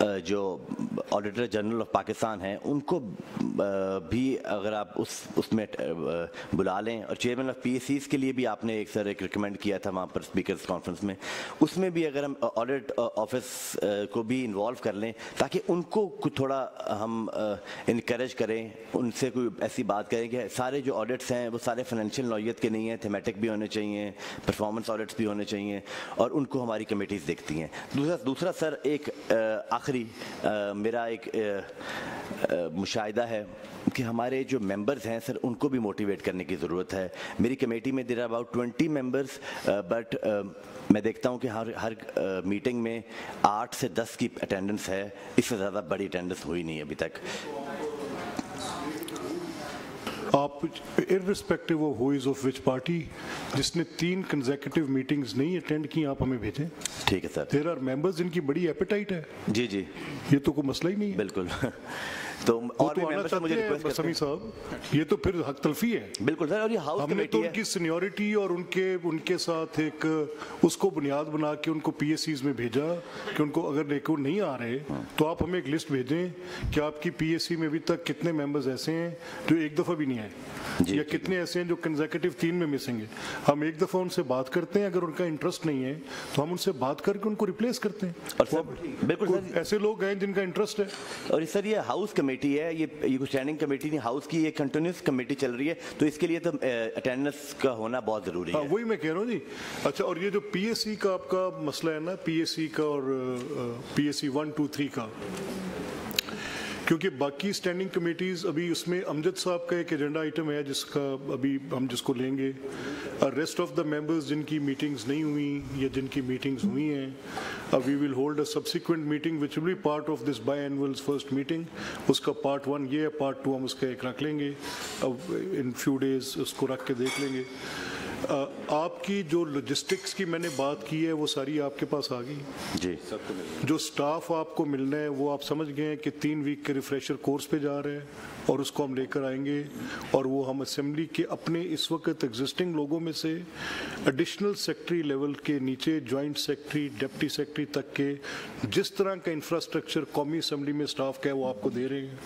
جو auditor general of Pakistan ہیں ان کو بھی اگر آپ اس میں بلا لیں, اور chairman of P S Cs کے لیے بھی آپ نے ایک سر ایک ریکمینڈ کیا تھا وہاں پر اسپیکرز کانفرنس میں, اس میں بھی اگر ہم آڈٹ آفس کو بھی انوالو کر لیں تاکہ ان کو کچھ تھوڑا ہم انکریج کریں, ان سے کوئی ایسی بات کریں کہ سارے جو آڈٹس ہیں وہ سارے فائنینشیل نوعیت کے نہیں ہیں, تھیمیٹک بھی ہونے چاہیے, پرفارمنس آڈٹس بھی ہونے چاہیے, اور ان کو ہماری کمیٹیز دیکھتی ہیں. دوسرا سر ایک آخری میرا ایک مشاہدہ ہے کہ ہمارے جو ممبرز ہیں سر ان کو بھی موٹیویٹ کرنے کی ضرورت ہے. میری کمیٹی میں دیر اباؤٹ 20 ممبرز, بٹ میں دیکھتا ہوں کہ ہر میٹنگ میں 8 سے 10 کی اٹینڈنس ہے, اس سے زیادہ بڑی اٹینڈنس ہوئی نہیں ابھی تک. آپ irrespective of who is of which party, جس نے 3 consecutive meetings نہیں اٹینڈ کی آپ ہمیں بھیجیں. ٹھیک ہے سر. There are members جن کی بڑی ایپیٹائٹ ہے. جی جی, یہ تو کوئی مسئلہ ہی نہیں ہے. بالکل. تو اور بھی ممبرز سے مجھے ریکویسٹ کرتے ہیں سمی صاحب, یہ تو پھر حق تلفی ہے. بالکل سر, اور یہ ہاؤس ہم نے تو ان کی سینیورٹی اور ان کے ساتھ ایک اس کو بنیاد بنا کے ان کو پی ایس سیز میں بھیجا کہ ان کو اگر نہیں آ رہے تو آپ ہمیں ایک لسٹ بھیجیں کہ آپ کی پی ایس سی میں ابھی تک کتنے ممبرز ایسے ہیں جو ایک دفعہ بھی نہیں آئے, یا کتنے ایسے ہیں جو کنزیکٹیو 3 میں مسنگ ہیں. ہم ایک دفعہ ان سے بات کرتے ہیں, اگر ان کا انٹرسٹ نہیں ہے تو ہم ان سے بات کر کے ان کو ریپلیس کرتے ہیں. بالکل ایسے لوگ ہیں جن کا انٹرسٹ ہے. اور سر یہ ہاؤس کمیٹی ہے, یہ کوئی اسٹینڈنگ کمیٹی نہیں, ہاؤس کی یہ کنٹینیوس کمیٹی چل رہی ہے, تو اس کے لیے تو اٹینڈنس کا ہونا بہت ضروری ہے. وہی میں کہہ رہا ہوں جی. اچھا, اور یہ جو پی ایس سی کا آپ کا مسئلہ ہے نا, پی ایس سی کا اور پی ایس سی 1, 2, 3 کا, کیونکہ باقی اسٹینڈنگ کمیٹیز ابھی اس میں امجد صاحب کا ایک ایجنڈا آئٹم ہے جس کا ابھی ہم جس کو لیں گے. ریسٹ آف دا ممبرز جن کی میٹنگز نہیں ہوئی یا جن کی میٹنگز ہوئی ہیں, we will hold a subsequent meeting which will be part of this biannuals first meeting. اس کا پارٹ 1 یہ ہے, پارٹ 2 ہم اس کا ایک رکھ لیں گے, اب ان فیو ڈیز اس کو رکھ کے دیکھ لیں گے. آپ کی جو لاجسٹکس کی میں نے بات کی ہے وہ ساری آپ کے پاس آ گئی. جی, جو سٹاف آپ کو ملنا ہے وہ آپ سمجھ گئے ہیں کہ 3 ویک کے ریفریشر کورس پہ جا رہے ہیں, اور اس کو ہم لے کر آئیں گے, اور وہ ہم اسمبلی کے اپنے اس وقت ایگزسٹنگ لوگوں میں سے ایڈیشنل سیکٹری لیول کے نیچے جوائنٹ سیکٹری, ڈپٹی سیکٹری تک کے جس طرح کا انفراسٹرکچر قومی اسمبلی میں سٹاف کا ہے وہ آپ کو دے رہے ہیں.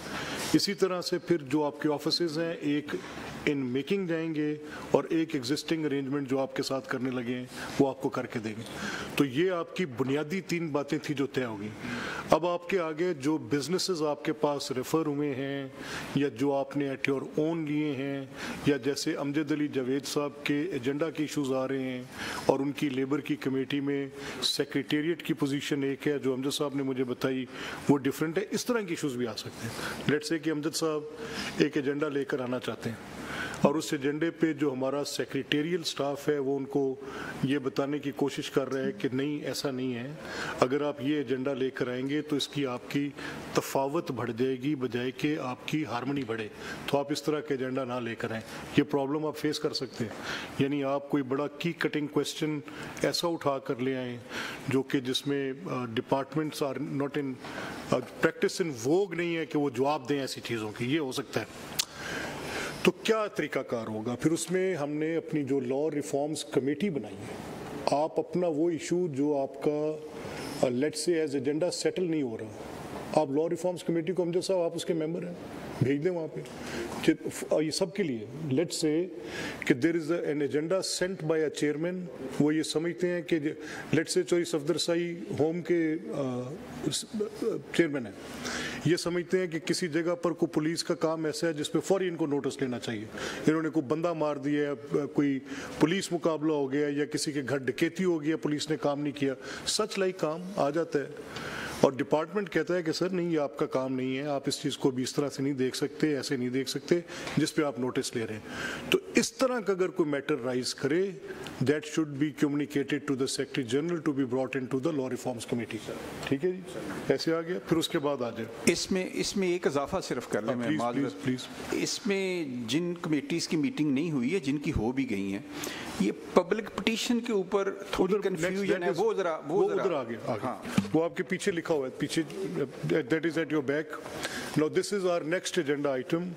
اسی طرح سے پھر جو آپ کے آفیسز ہیں ایک ان میکنگ جائیں گے, اور ایک ایگزسٹنگ ارینجمنٹ جو آپ کے ساتھ کرنے لگے ہیں وہ آپ کو کر کے دیں گے. تو یہ آپ کی بنیادی 3 باتیں تھیں جو طے ہوگی. اب آپ کے آگے جو بزنسز آپ کے پاس ریفر ہوئے ہیں یا جو آپ نے ایٹ یور اون لیے ہیں, یا جیسے امجد علی جاوید صاحب کے ایجنڈا کے ایشوز آ رہے ہیں, اور ان کی لیبر کی کمیٹی میں سیکریٹریٹ کی پوزیشن ایک ہے جو امجد صاحب نے مجھے بتائی وہ ڈیفرنٹ ہے, اس طرح کی ایشوز بھی آ سکتے ہیں. لیٹس سے کہ امجد صاحب ایک ایجنڈا لے کر آنا چاہتے ہیں, اور اس ایجنڈے پہ جو ہمارا سیکریٹریل سٹاف ہے وہ ان کو یہ بتانے کی کوشش کر رہا ہے کہ نہیں ایسا نہیں ہے, اگر آپ یہ ایجنڈا لے کر آئیں گے تو اس کی آپ کی تفاوت بڑھ جائے گی بجائے کہ آپ کی ہارمنی بڑھے, تو آپ اس طرح کا ایجنڈا نہ لے کر آئیں. یہ پرابلم آپ فیس کر سکتے ہیں, یعنی آپ کوئی بڑا کی کٹنگ کویسچن ایسا اٹھا کر لے آئیں جو کہ جس میں departments are not in practice in vogue نہیں ہے کہ وہ جواب دیں ایسی چیزوں کی, یہ ہو سکتا ہے. تو کیا طریقہ کار ہوگا پھر اس میں؟ ہم نے اپنی جو لا ریفارمز کمیٹی بنائی ہے, آپ اپنا وہ ایشو جو آپ کا لیٹ سے ایز ایجنڈا سیٹل نہیں ہو رہا, آپ لا ریفارمز کمیٹی کو امجد صاحب آپ اس کے ممبر ہیں, بھیج دیں وہاں پہ. یہ سب کے لیے لیٹ سے کہ there is an agenda sent by a chairman, وہ یہ سمجھتے ہیں کہ لیٹ سے چوئی صفدر سائی ہوم کے چیئرمین ہیں, یہ سمجھتے ہیں کہ کسی جگہ پر کوئی پولیس کا کام ایسا ہے جس پہ فوری ان کو نوٹس لینا چاہیے, انہوں نے کوئی بندہ مار دیا ہے, کوئی پولیس مقابلہ ہو گیا, یا کسی کے گھر ڈکیتی ہو گیا, پولیس نے کام نہیں کیا, سچ لائک کام آ جاتا ہے, اور ڈپارٹمنٹ کہتا ہے کہ سر نہیں یہ آپ کا کام نہیں ہے, آپ اس چیز کو بھی اس طرح سے نہیں دیکھ سکتے, ایسے نہیں دیکھ سکتے جس پہ آپ نوٹس لے رہے ہیں. تو اس طرح کا اگر کوئی میٹر رائز کرے that should be communicated to the secretary general to be brought into the law reforms committee. ٹھیک ہے جی, ایسے آ گیا, پھر اس کے بعد آ جائے. اس میں ایک اضافہ صرف کر لیں میں معذرت, پلیز. اس میں جن کمیٹیز کی میٹنگ نہیں ہوئی ہے, جن کی ہو بھی گئی ہیں, یہ پبلک پٹیشن کے اوپر تھوڑی کنفیوژن ہے, وہ ادھر آ گیا, وہ آپ کے پیچھے لکھا ہوا ہے, پیچھے that is at your back. Now this is our next agenda item,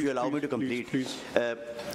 you allow me to complete.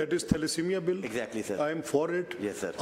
That is thalassemia bill. Exactly sir. I am for it. Yes sir.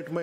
at my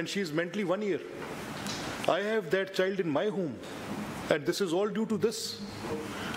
and she is mentally 1 year. I have that child in my home, and this is all due to this.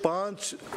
5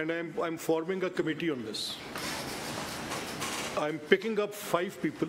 and I'm forming a committee on this. I'm picking up 5 people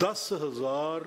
10,000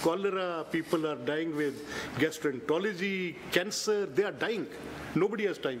cholera, people are dying with gastroenterology, cancer, they are dying. Nobody has time.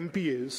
MPAs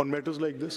on matters like this.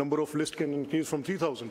number of list can increase from 3,000.